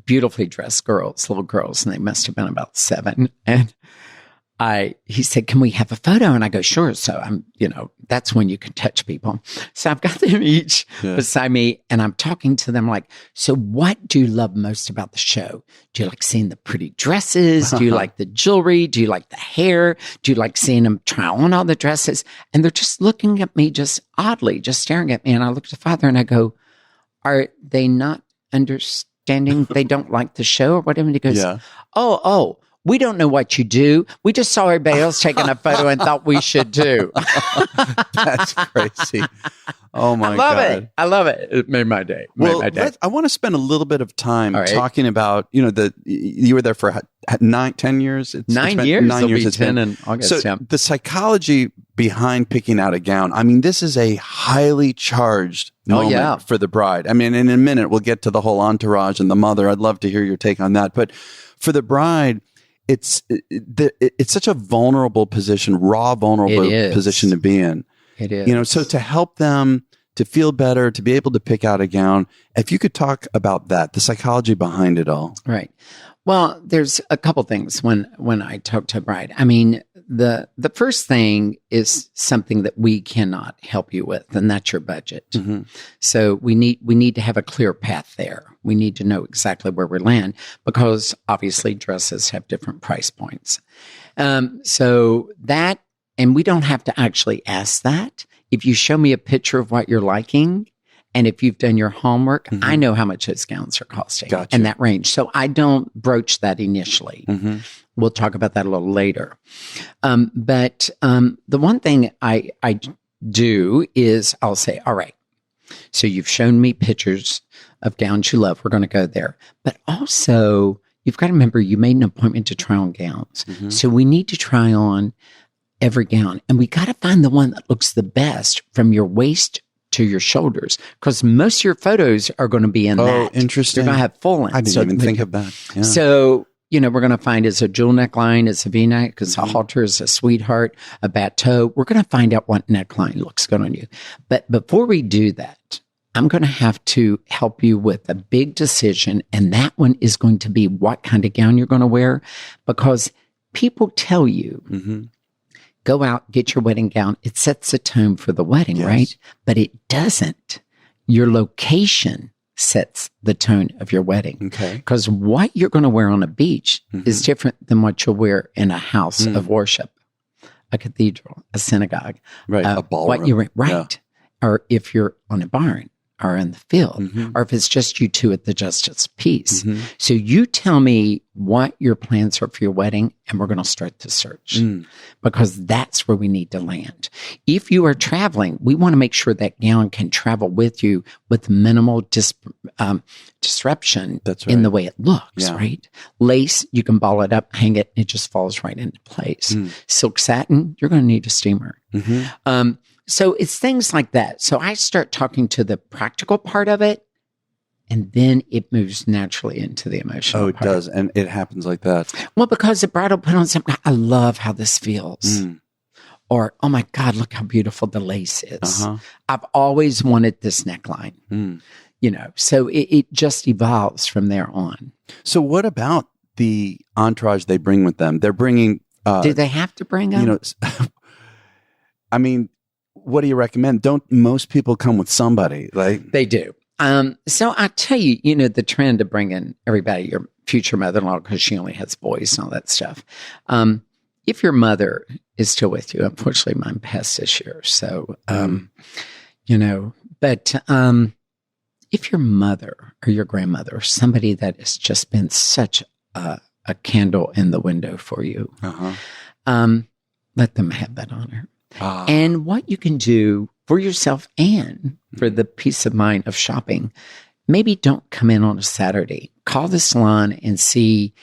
Speaker 2: beautifully dressed little girls, and they must have been about 7. And he said, can we have a photo? And I go, sure. So I'm, that's when you can touch people. So I've got them each beside me and I'm talking to them like, so what do you love most about the show? Do you like seeing the pretty dresses? Do you like the jewelry? Do you like the hair? Do you like seeing them try on all the dresses? And they're just looking at me just oddly, just staring at me. And I look at the father and I go, are they not understanding they don't like the show or whatever? And he goes, oh, we don't know what you do. We just saw everybody else taking a photo and thought we should too.
Speaker 1: That's crazy. Oh my God.
Speaker 2: I love it. It made my day.
Speaker 1: I want to spend a little bit of time talking about, you were there for 10 years.
Speaker 2: 9 years. 9 years. It's 10 in August.
Speaker 1: So the psychology behind picking out a gown. I mean, this is a highly charged moment for the bride. I mean, in a minute, we'll get to the whole entourage and the mother. I'd love to hear your take on that. But for the bride, it's such a vulnerable position, vulnerable position to be in.
Speaker 2: It is.
Speaker 1: So to help them to feel better, to be able to pick out a gown, if you could talk about that, the psychology behind it all.
Speaker 2: Right. Well, there's a couple things when I talk to a bride. I mean, the first thing is something that we cannot help you with, and that's your budget. Mm-hmm. So we need to have a clear path there. We need to know exactly where we land because obviously dresses have different price points. So that, and we don't have to actually ask that. If you show me a picture of what you're liking, and if you've done your homework, I know how much those gowns are costing and that range. So I don't broach that initially. Mm-hmm. We'll talk about that a little later. But the one thing I do is I'll say, all right, so you've shown me pictures of gowns you love. We're going to go there. But also, you've got to remember you made an appointment to try on gowns. Mm-hmm. So we need to try on every gown. And we got to find the one that looks the best from your waist to your shoulders, because most of your photos are going to be in that.
Speaker 1: Oh, interesting.
Speaker 2: You're going to have full length.
Speaker 1: I didn't even think of that. Yeah.
Speaker 2: So, we're going to find is a jewel neckline, is a V-neck, because a halter is a sweetheart, a bateau. We're going to find out what neckline looks good on you. But before we do that, I'm going to have to help you with a big decision. And that one is going to be what kind of gown you're going to wear, because people tell you, go out, get your wedding gown. It sets the tone for the wedding, right? But it doesn't. Your location sets the tone of your wedding. Okay. Because what you're going to wear on a beach is different than what you'll wear in a house of worship, a cathedral, a synagogue.
Speaker 1: Right, a ballroom.
Speaker 2: What you're, right. Yeah. Or if you're on a barn or in the field, or if it's just you two at the Justice Peace. So you tell me what your plans are for your wedding, and we're going to start the search because that's where we need to land. If you are traveling, we want to make sure that gown can travel with you with minimal disruption in the way it looks, right? Lace, you can ball it up, hang it, and it just falls right into place. Silk satin, you're going to need a steamer. So it's things like that. So I start talking to the practical part of it, and then it moves naturally into the emotional part.
Speaker 1: Oh, it does. And it happens like that.
Speaker 2: Well, because the bride will put on something, I love how this feels. Or, oh my God, look how beautiful the lace is. I've always wanted this neckline. So it just evolves from there on.
Speaker 1: So what about the entourage they bring with them? They're bringing...
Speaker 2: do they have to bring them?
Speaker 1: I mean... What do you recommend? Don't most people come with somebody? Like
Speaker 2: they do. So I tell you, the trend to bring in everybody, your future mother-in-law, because she only has boys and all that stuff. If your mother is still with you, unfortunately, mine passed this year. So, but if your mother or your grandmother or somebody that has just been such a candle in the window for you, let them have that honor. And what you can do for yourself and for the peace of mind of shopping, maybe don't come in on a Saturday. Call the salon and see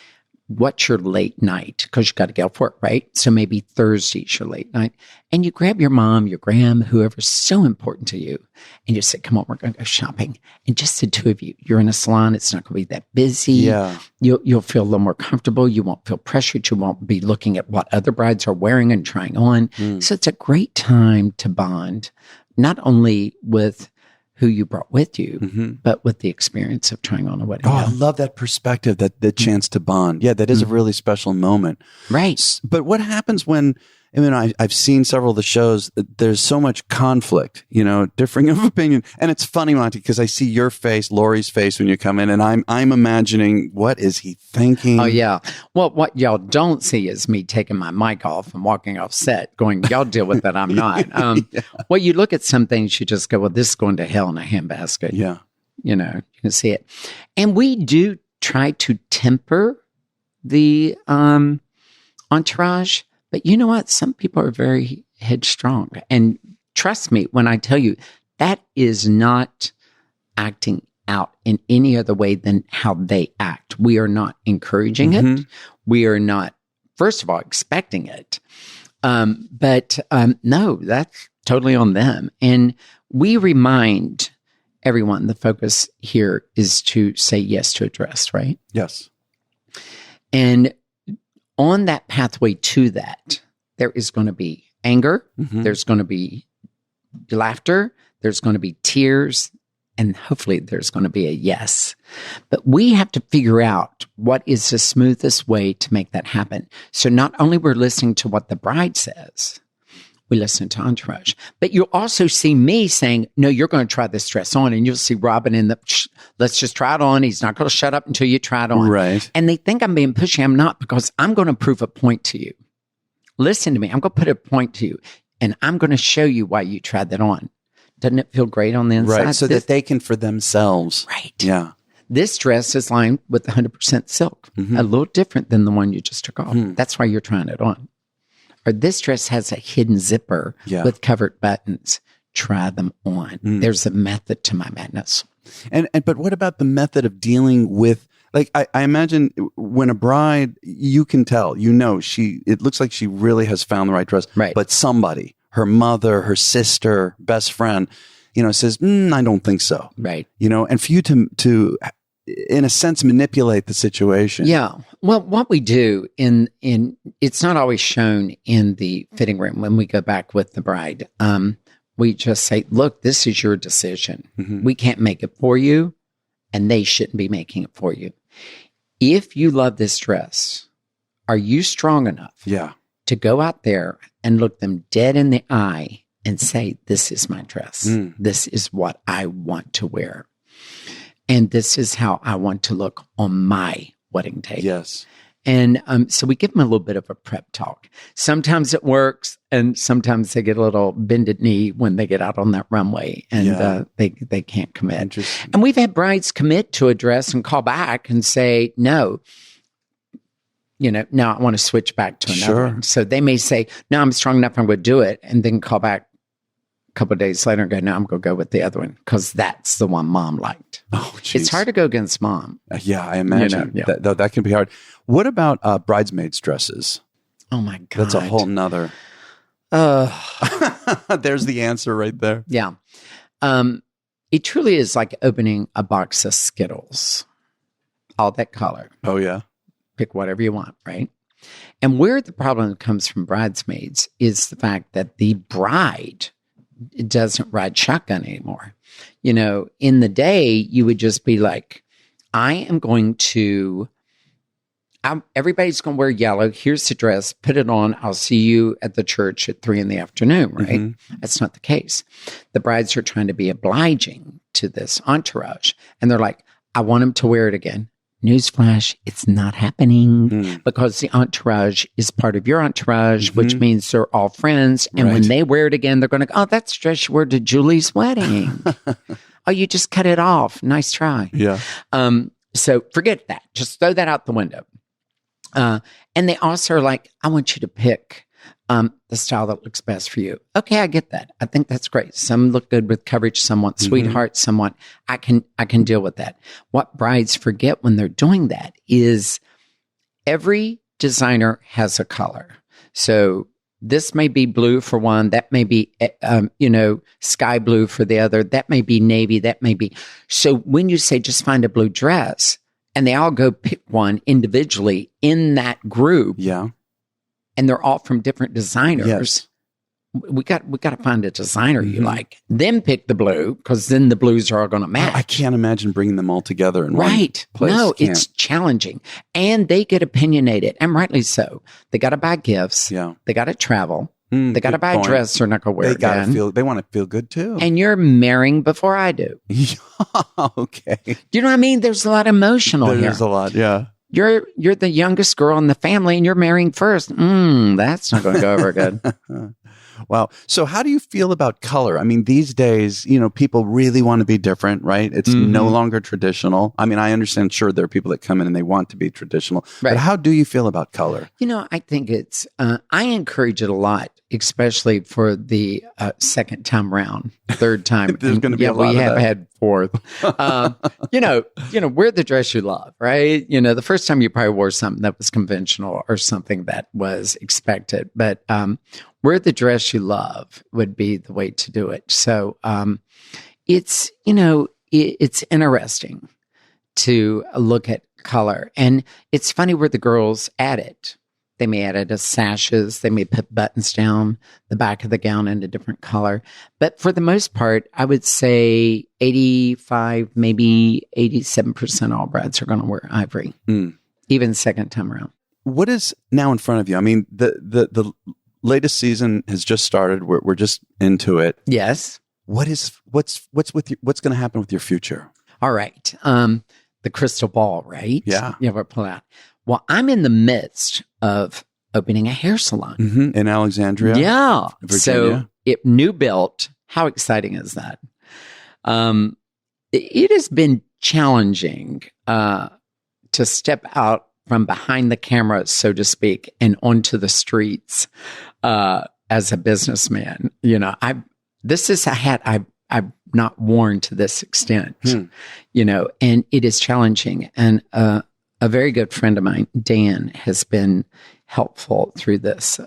Speaker 2: what's your late night, because you got to get for it, right? So maybe Thursday's your late night. And you grab your mom, your gram, whoever's so important to you, and you say, come on, we're going to go shopping. And just the two of you, you're in a salon. It's not going to be that busy.
Speaker 1: Yeah.
Speaker 2: You'll feel a little more comfortable. You won't feel pressured. You won't be looking at what other brides are wearing and trying on. So it's a great time to bond, not only with who you brought with you, but with the experience of trying on a wedding gown.
Speaker 1: I love that perspective, that the chance to bond. Yeah, that is a really special moment.
Speaker 2: Right.
Speaker 1: But what happens when, I mean, I've seen several of the shows, there's so much conflict, differing of opinion. And it's funny, Monte, because I see your face, Lori's face when you come in, and I'm imagining, what is he thinking?
Speaker 2: Oh, yeah. Well, what y'all don't see is me taking my mic off and walking off set going, y'all deal with that, I'm not. Well, you look at some things, you just go, well, this is going to hell in a handbasket.
Speaker 1: Yeah.
Speaker 2: You can see it. And we do try to temper the entourage. But you know what? Some people are very headstrong. And trust me when I tell you, that is not acting out in any other way than how they act. We are not encouraging it. We are not, first of all, expecting it. But no, that's totally on them. And we remind everyone the focus here is to say yes to a dress, right?
Speaker 1: Yes.
Speaker 2: And on that pathway to that, there is going to be anger, there's going to be laughter, there's going to be tears, and hopefully there's going to be a yes. But we have to figure out what is the smoothest way to make that happen. So not only we're listening to what the bride says, we listen to entourage, but you'll also see me saying, no, you're going to try this dress on, and you'll see Robin in the, let's just try it on. He's not going to shut up until you try it on.
Speaker 1: Right.
Speaker 2: And they think I'm being pushy. I'm not, because I'm going to prove a point to you. Listen to me. I'm going to put a point to you, and I'm going to show you why you tried that on. Doesn't it feel great on the inside?
Speaker 1: Right. So that they can for themselves.
Speaker 2: Right.
Speaker 1: Yeah.
Speaker 2: This dress is lined with 100% silk, a little different than the one you just took off. That's why you're trying it on. Or this dress has a hidden zipper with covered buttons. Try them on. There's a method to my madness.
Speaker 1: But what about the method of dealing with, like, I imagine when a bride, you can tell, it looks like she really has found the right dress.
Speaker 2: Right.
Speaker 1: But somebody, her mother, her sister, best friend, says, I don't think so.
Speaker 2: Right.
Speaker 1: And for you to in a sense, manipulate the situation.
Speaker 2: Yeah. Well, what we do in it's not always shown in the fitting room when we go back with the bride. We just say, look, this is your decision. We can't make it for you, and they shouldn't be making it for you. If you love this dress, are you strong enough to go out there and look them dead in the eye and say, this is my dress. This is what I want to wear. And this is how I want to look on my wedding day.
Speaker 1: Yes.
Speaker 2: And so we give them a little bit of a prep talk. Sometimes it works, and sometimes they get a little bended knee when they get out on that runway, and they can't commit. And we've had brides commit to a dress and call back and say, no, no, I want to switch back to another one. So they may say, no, I'm strong enough, I'm going to do it, and then call back a couple of days later and go, no, I'm going to go with the other one because that's the one mom liked.
Speaker 1: Oh, geez.
Speaker 2: It's hard to go against mom.
Speaker 1: Yeah, I imagine. That can be hard. What about bridesmaids' dresses?
Speaker 2: Oh, my God.
Speaker 1: That's a whole nother. There's the answer right there.
Speaker 2: Yeah. It truly is like opening a box of Skittles. All that color.
Speaker 1: Oh, yeah.
Speaker 2: Pick whatever you want, right? And where the problem comes from bridesmaids is the fact that the bride doesn't ride shotgun anymore. In the day, you would just be like, everybody's going to wear yellow. Here's the dress. Put it on. I'll see you at the church at 3 p.m, right? That's not the case. The brides are trying to be obliging to this entourage. And they're like, I want them to wear it again. Newsflash, it's not happening because the entourage is part of your entourage, which means they're all friends. And when they wear it again, they're going to go, oh, that's the dress you wore to Julie's wedding. Oh, you just cut it off. Nice try.
Speaker 1: Yeah.
Speaker 2: So forget that. Just throw that out the window. And they also are like, I want you to pick the style that looks best for you. Okay, I get that. I think that's great. Some look good with coverage, some want sweetheart, some want, I can deal with that. What brides forget when they're doing that is every designer has a color. So this may be blue for one, that may be, sky blue for the other, that may be navy, that may be. So when you say just find a blue dress, and they all go pick one individually in that group.
Speaker 1: Yeah.
Speaker 2: And they're all from different designers.
Speaker 1: Yes.
Speaker 2: We got to find a designer you like. Then pick the blue, because then the blues are all going to match.
Speaker 1: I can't imagine bringing them all together in one place.
Speaker 2: No, it's challenging. And they get opinionated, and rightly so. They got to buy gifts.
Speaker 1: Yeah.
Speaker 2: They got to travel. They got to buy a dress they're not going to wear again.
Speaker 1: They want to feel good too.
Speaker 2: And you're marrying before I do.
Speaker 1: Okay.
Speaker 2: Do you know what I mean? There's a lot emotional here.
Speaker 1: There's a lot, yeah.
Speaker 2: You're the youngest girl in the family and you're marrying first. That's not going to go over good.
Speaker 1: Wow. So how do you feel about color? I mean, these days, people really want to be different, right? It's no longer traditional. I mean, I understand, sure, there are people that come in and they want to be traditional. Right. But how do you feel about color?
Speaker 2: I think it's, I encourage it a lot, especially for the second time round, third time.
Speaker 1: There's going to be a lot
Speaker 2: we
Speaker 1: of
Speaker 2: have
Speaker 1: that.
Speaker 2: had fourth. Wear the dress you love, right? The first time you probably wore something that was conventional or something that was expected, but wear the dress you love would be the way to do it. So it's interesting to look at color, and it's funny where the girls add it. They may add it as sashes. They may put buttons down the back of the gown in a different color. But for the most part, I would say 85, maybe 87% all brides are going to wear ivory, even second time around.
Speaker 1: What is now in front of you? I mean, the latest season has just started. We're just into it.
Speaker 2: Yes.
Speaker 1: What's going to happen with your future?
Speaker 2: All right. The crystal ball, right?
Speaker 1: Yeah.
Speaker 2: Yeah, we're pulling out. Well, I'm in the midst of opening a hair salon.
Speaker 1: In Alexandria?
Speaker 2: Yeah.
Speaker 1: Virginia?
Speaker 2: So new built. How exciting is that? It has been challenging to step out from behind the camera, so to speak, and onto the streets as a businessman. This is a hat I've not worn to this extent, and it is challenging. And a very good friend of mine, Dan, has been helpful through this,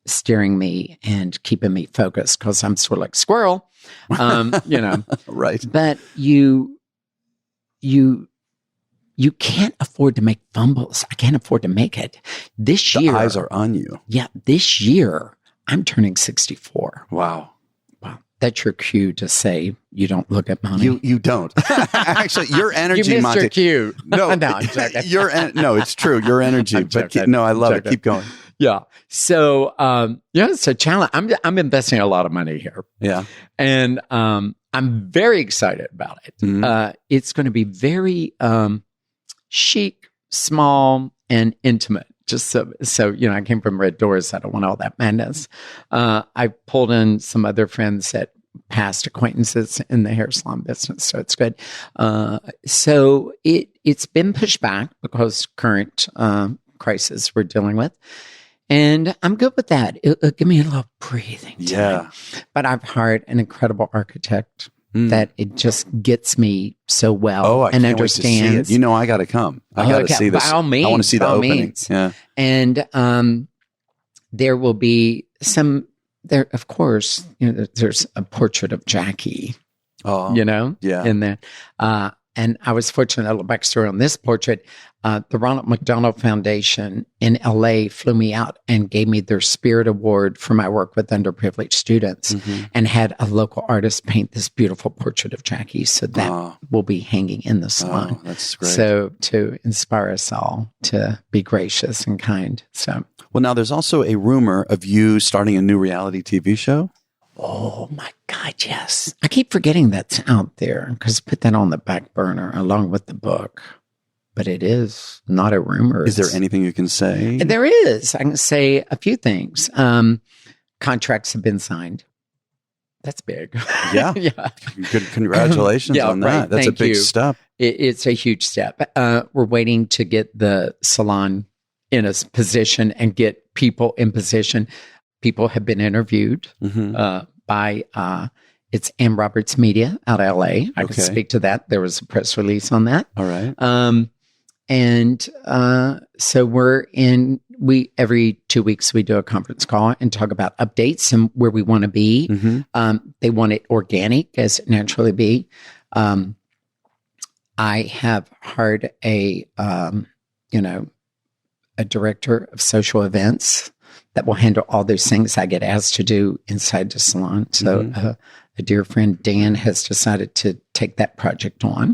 Speaker 2: steering me and keeping me focused, because I'm sort of like squirrel,
Speaker 1: Right.
Speaker 2: But you can't afford to make fumbles. I can't afford to make it. This year,
Speaker 1: the eyes are on you.
Speaker 2: Yeah, this year I'm turning 64.
Speaker 1: Wow.
Speaker 2: That's your cue to say you don't look at money.
Speaker 1: You don't. Actually, your energy,
Speaker 2: you missed
Speaker 1: Monte.
Speaker 2: Your cue.
Speaker 1: No,
Speaker 2: I'm joking.
Speaker 1: No, it's true. Your energy. But I love it. Keep going.
Speaker 2: Yeah. So, it's a challenge. I'm investing a lot of money here.
Speaker 1: Yeah.
Speaker 2: And I'm very excited about it. It's going to be very chic, small, and intimate. Just so I came from Red Doors. I don't want all that madness. I pulled in some other friends that past acquaintances in the hair salon business, so it's good. So it's been pushed back because current crisis we're dealing with, and I'm good with that. It'll give me a little breathing time.
Speaker 1: Yeah.
Speaker 2: But I've hired an incredible architect that it just gets me so well and understands.
Speaker 1: Wait to see it. I got to come. I got to see this.
Speaker 2: By all means,
Speaker 1: I want to see the opening.
Speaker 2: Means.
Speaker 1: Yeah.
Speaker 2: And there will be some. There, of course, there's a portrait of Jackie.
Speaker 1: Oh,
Speaker 2: in there. And I was fortunate. A little backstory on this portrait. The Ronald McDonald Foundation in LA flew me out and gave me their Spirit Award for my work with underprivileged students, and had a local artist paint this beautiful portrait of Jackie. So that will be hanging in the salon.
Speaker 1: Oh, that's great.
Speaker 2: So to inspire us all to be gracious and kind. So,
Speaker 1: well, now there's also a rumor of you starting a new reality TV show.
Speaker 2: Oh my God, yes. I keep forgetting that's out there because put that on the back burner along with the book. But it is not a rumor.
Speaker 1: Is there anything you can say?
Speaker 2: There is. I can say a few things. Contracts have been signed. That's big.
Speaker 1: Yeah.
Speaker 2: Yeah.
Speaker 1: Good. Congratulations on that.
Speaker 2: Right.
Speaker 1: That's
Speaker 2: Thank
Speaker 1: a big
Speaker 2: you.
Speaker 1: step.
Speaker 2: It's a huge step. We're waiting to get the salon in a position and get people in position. People have been interviewed by it's Ann Roberts Media out of LA. I can speak to that. There was a press release on that.
Speaker 1: All right.
Speaker 2: So we every 2 weeks we do a conference call and talk about updates and where we want to be. They want it organic as it naturally be. I have hired a director of social events that will handle all those things I get asked to do inside the salon. So a dear friend, Dan, has decided to take that project on.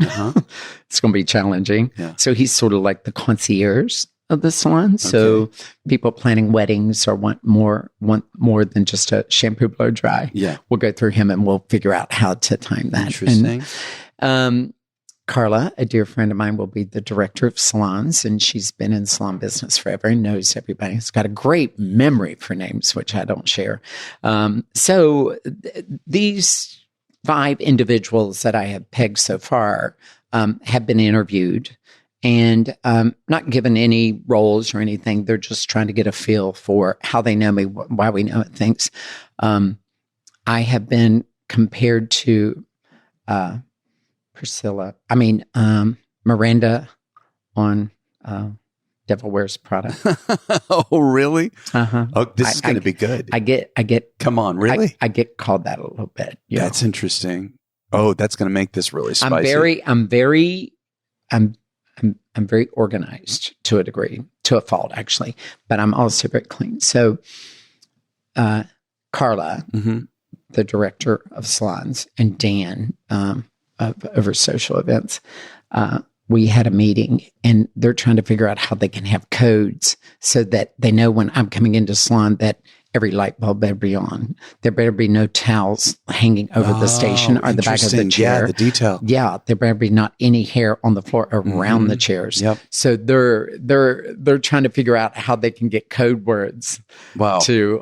Speaker 2: It's going to be challenging. Yeah. So he's sort of like the concierge of the salon. So people planning weddings or want more than just a shampoo blow dry. Yeah. We'll go through him and we'll figure out how to time that.
Speaker 1: Interesting.
Speaker 2: And, Carla, a dear friend of mine, will be the director of salons, and she's been in salon business forever and knows everybody. She's got a great memory for names, which I don't share. These 5 individuals that I have pegged so far have been interviewed and not given any roles or anything. They're just trying to get a feel for how they know me, why we know things. I have been compared to Miranda on Devil Wears Prada.
Speaker 1: Oh, really? Oh, this is going to be good.
Speaker 2: I get.
Speaker 1: Come on, really?
Speaker 2: I get called that a little bit.
Speaker 1: That's interesting. Oh, that's going to make this really spicy.
Speaker 2: I'm very organized to a degree, to a fault actually, but I'm also very clean. So, Carla, the director of salons, and Dan, over social events, we had a meeting and they're trying to figure out how they can have codes so that they know when I'm coming into salon that every light bulb better be on. There better be no towels hanging over the station or the back of the chair.
Speaker 1: Yeah, the detail.
Speaker 2: Yeah, there better be not any hair on the floor around the chairs. Yep. So they're trying to figure out how they can get code words.
Speaker 1: Wow.
Speaker 2: To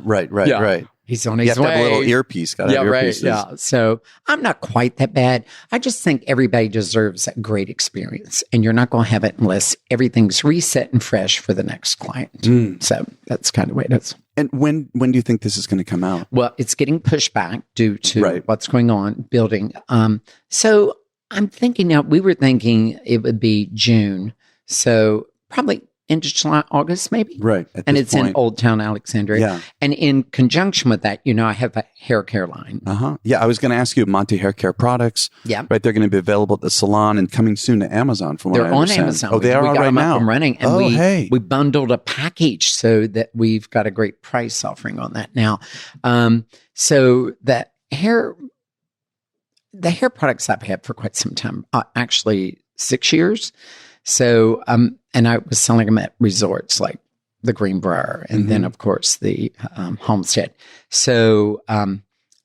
Speaker 1: right.
Speaker 2: He's on his way.
Speaker 1: You have to have a little earpiece. Got to have earpieces.
Speaker 2: Yeah. So I'm not quite that bad. I just think everybody deserves a great experience, and you're not going to have it unless everything's reset and fresh for the next client. So that's kind of the way it is.
Speaker 1: And when do you think this is going to come out?
Speaker 2: Well, it's getting pushed back due to what's going on building. So I'm thinking now. We were thinking it would be June. So probably into July, August, maybe.
Speaker 1: Right.
Speaker 2: And it's in Old Town Alexandria. Yeah. And in conjunction with that, I have a hair care line.
Speaker 1: Yeah, I was going to ask you Monte hair care products.
Speaker 2: Yeah.
Speaker 1: Right. They're going to be available at the salon and coming soon to Amazon from what I understand.
Speaker 2: They're on Amazon.
Speaker 1: Oh, they are
Speaker 2: we got
Speaker 1: right
Speaker 2: them
Speaker 1: now.
Speaker 2: Up and running. And we bundled a package so that we've got a great price offering on that now. So the hair products I've had for quite some time, actually 6 years. So, and I was selling them at resorts like the Greenbrier and then, of course, the Homestead. So,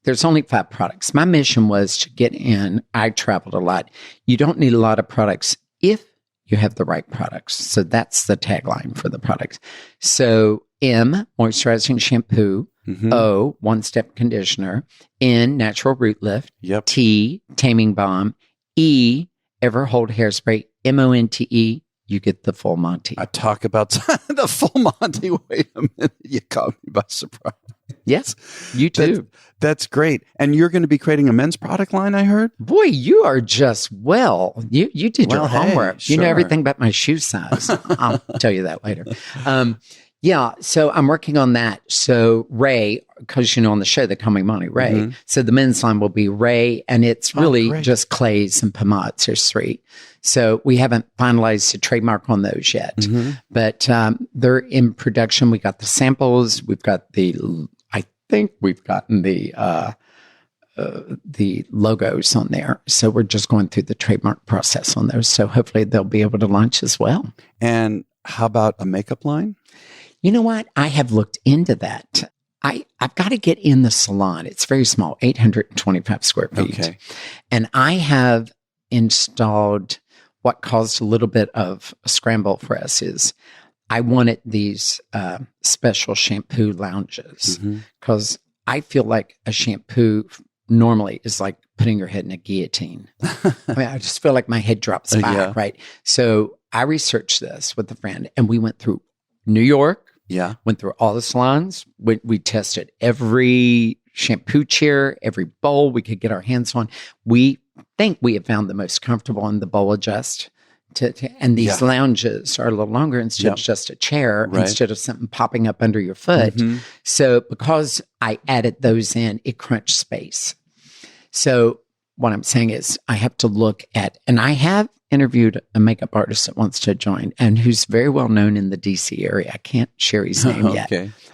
Speaker 2: there's only 5 products. My mission was to get in. I traveled a lot. You don't need a lot of products if you have the right products. So that's the tagline for the products. So M, moisturizing shampoo. O, one-step conditioner. N, natural root lift.
Speaker 1: Yep.
Speaker 2: T, taming balm. E, ever hold hairspray. Monte, you get the full Monty.
Speaker 1: I talk about the full Monty. Wait a minute. You caught me by surprise.
Speaker 2: Yes, you too.
Speaker 1: That's great. And you're going to be creating a men's product line, I heard?
Speaker 2: Boy, you are just you did your homework. Sure. You know everything but my shoe size. I'll tell you that later. Yeah, so I'm working on that. So Ray, because on the show they call me Monty Ray. So the men's line will be Ray, and it's really just clays and pomades. There's 3. So we haven't finalized a trademark on those yet, but they're in production. We got the samples. We've got I think we've gotten the logos on there. So we're just going through the trademark process on those. So hopefully they'll be able to launch as well.
Speaker 1: And how about a makeup line?
Speaker 2: You know what? I have looked into that. I've got to get in the salon. It's very small, 825 square feet. Okay. And I have installed what caused a little bit of a scramble for us is I wanted these special shampoo lounges because I feel like a shampoo normally is like putting your head in a guillotine. I just feel like my head drops back, right? So I researched this with a friend and we went through New York.
Speaker 1: Yeah.
Speaker 2: Went through all the salons. We tested every shampoo chair, every bowl we could get our hands on. We think we have found the most comfortable in the bowl adjust. And these lounges are a little longer instead of just a chair, instead of something popping up under your foot. So because I added those in, it crunched space. So what I'm saying is I have to look at, and I have interviewed a makeup artist that wants to join and who's very well known in the DC area. I can't share his name yet,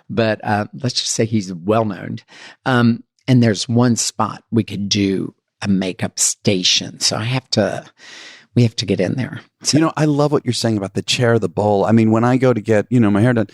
Speaker 2: but let's just say he's well known. And there's one spot we could do a makeup station. So we have to get in there. So,
Speaker 1: I love what you're saying about the chair, the bowl. I mean, when I go to get, my hair done,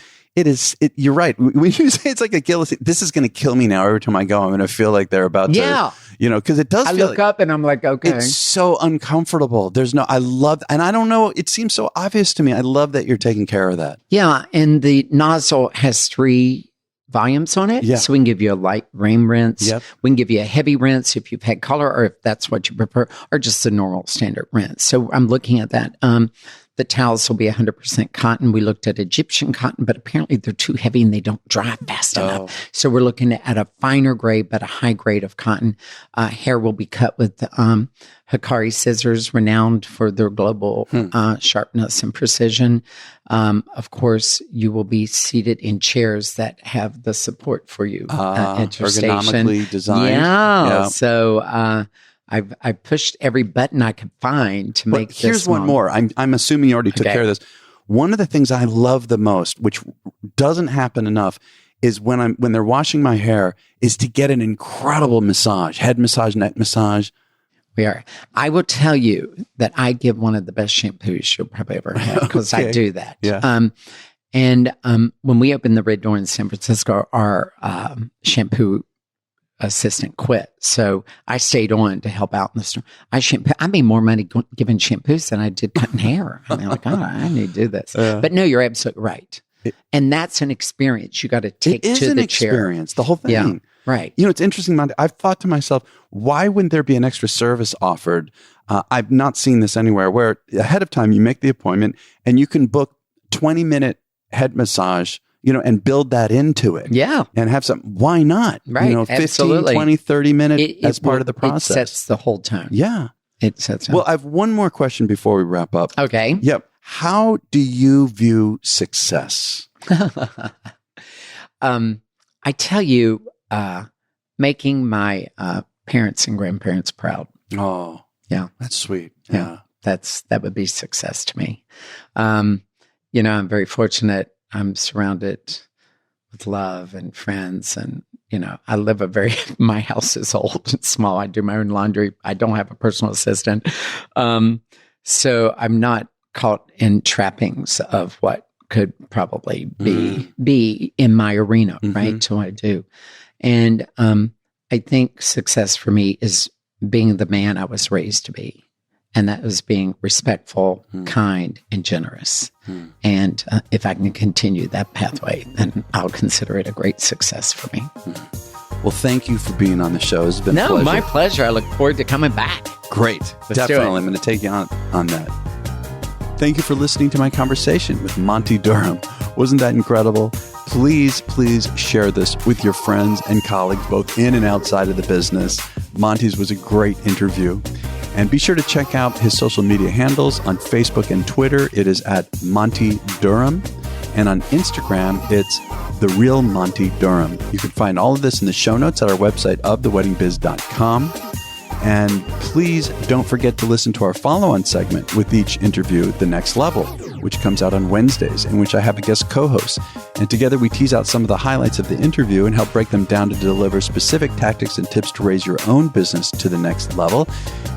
Speaker 1: you're right. When you say it's like a guillotine, this is going to kill me now. Every time I go, I'm going to feel like they're about to, because it does
Speaker 2: I
Speaker 1: feel
Speaker 2: look up and I'm like, okay.
Speaker 1: It's so uncomfortable. I love, and I don't know, it seems so obvious to me. I love that you're taking care of that.
Speaker 2: Yeah. And the nozzle has 3 volumes on it.
Speaker 1: Yeah.
Speaker 2: So we can give you a light rain rinse.
Speaker 1: Yep.
Speaker 2: We can give you a heavy rinse if you've had color or if that's what you prefer, or just a normal standard rinse. So I'm looking at that. The towels will be 100% cotton. We looked at Egyptian cotton, but apparently they're too heavy and they don't dry fast enough. So we're looking at a finer grade, but a high grade of cotton. Hair will be cut with Hikari scissors, renowned for their global sharpness and precision. Of course, you will be seated in chairs that have the support for you at your station.
Speaker 1: Ergonomically designed.
Speaker 2: Yeah. So I pushed every button I could find to make this.
Speaker 1: Here's one more. I'm assuming you already took care of this. One of the things I love the most, which doesn't happen enough, is when they're washing my hair, is to get an incredible massage, head massage, neck massage.
Speaker 2: We are. I will tell you that I give one of the best shampoos you'll probably ever have because I do that.
Speaker 1: Yeah.
Speaker 2: And when we opened the Red Door in San Francisco, our shampoo assistant quit. So I stayed on to help out in the store. I made more money giving shampoos than I did cutting hair. I mean, like, I need to do this. But no, you're absolutely right. And that's an experience you got to take to the chair. It is an
Speaker 1: experience, the whole thing.
Speaker 2: Yeah, right.
Speaker 1: It's interesting, Monte. I've thought to myself, why wouldn't there be an extra service offered? I've not seen this anywhere where ahead of time you make the appointment and you can book 20-minute head massage, and build that into it.
Speaker 2: Yeah.
Speaker 1: And have some, why not?
Speaker 2: Right.
Speaker 1: 15,
Speaker 2: absolutely.
Speaker 1: 20, 30 minutes as part of the process.
Speaker 2: It sets the whole tone.
Speaker 1: Yeah.
Speaker 2: It sets
Speaker 1: Well, I have one more question before we wrap up.
Speaker 2: Okay.
Speaker 1: Yep. How do you view success?
Speaker 2: I tell you, making my parents and grandparents proud.
Speaker 1: Oh.
Speaker 2: Yeah.
Speaker 1: That's sweet.
Speaker 2: Yeah. That would be success to me. I'm very fortunate. I'm surrounded with love and friends. And, I live my house is old and small. I do my own laundry. I don't have a personal assistant. So I'm not caught in trappings of what could probably be in my arena, right? To what I do. And I think success for me is being the man I was raised to be. And that was being respectful, kind, and generous. And if I can continue that pathway, then I'll consider it a great success for me.
Speaker 1: Well, thank you for being on the show. It's been a pleasure.
Speaker 2: My pleasure. I look forward to coming back.
Speaker 1: Great. Definitely. I'm going to take you on that. Thank you for listening to my conversation with Monte Durham. Wasn't that incredible? Please share this with your friends and colleagues, both in and outside of the business. Monte's was a great interview. And be sure to check out his social media handles on Facebook and Twitter. It is at Monte Durham. And on Instagram, it's The Real Monte Durham. You can find all of this in the show notes at our website of theweddingbiz.com. And please don't forget to listen to our follow-on segment with each interview, The Next Level, which comes out on Wednesdays, in which I have a guest co-host. And together we tease out some of the highlights of the interview and help break them down to deliver specific tactics and tips to raise your own business to the next level.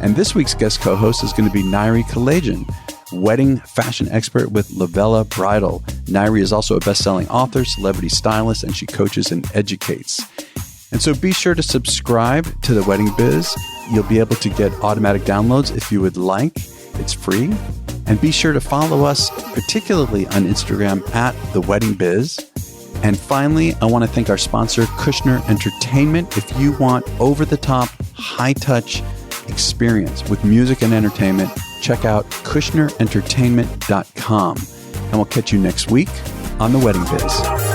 Speaker 1: And this week's guest co-host is going to be Nairi Kalajian, wedding fashion expert with Lavella Bridal. Nairi is also a best-selling author, celebrity stylist, and she coaches and educates. And so be sure to subscribe to The Wedding Biz. You'll be able to get automatic downloads if you would like. It's free. And be sure to follow us, particularly on Instagram at The Wedding Biz. And finally, I want to thank our sponsor, Kushner Entertainment. If you want over-the-top, high-touch experience with music and entertainment, check out KushnerEntertainment.com. And we'll catch you next week on the wedding biz.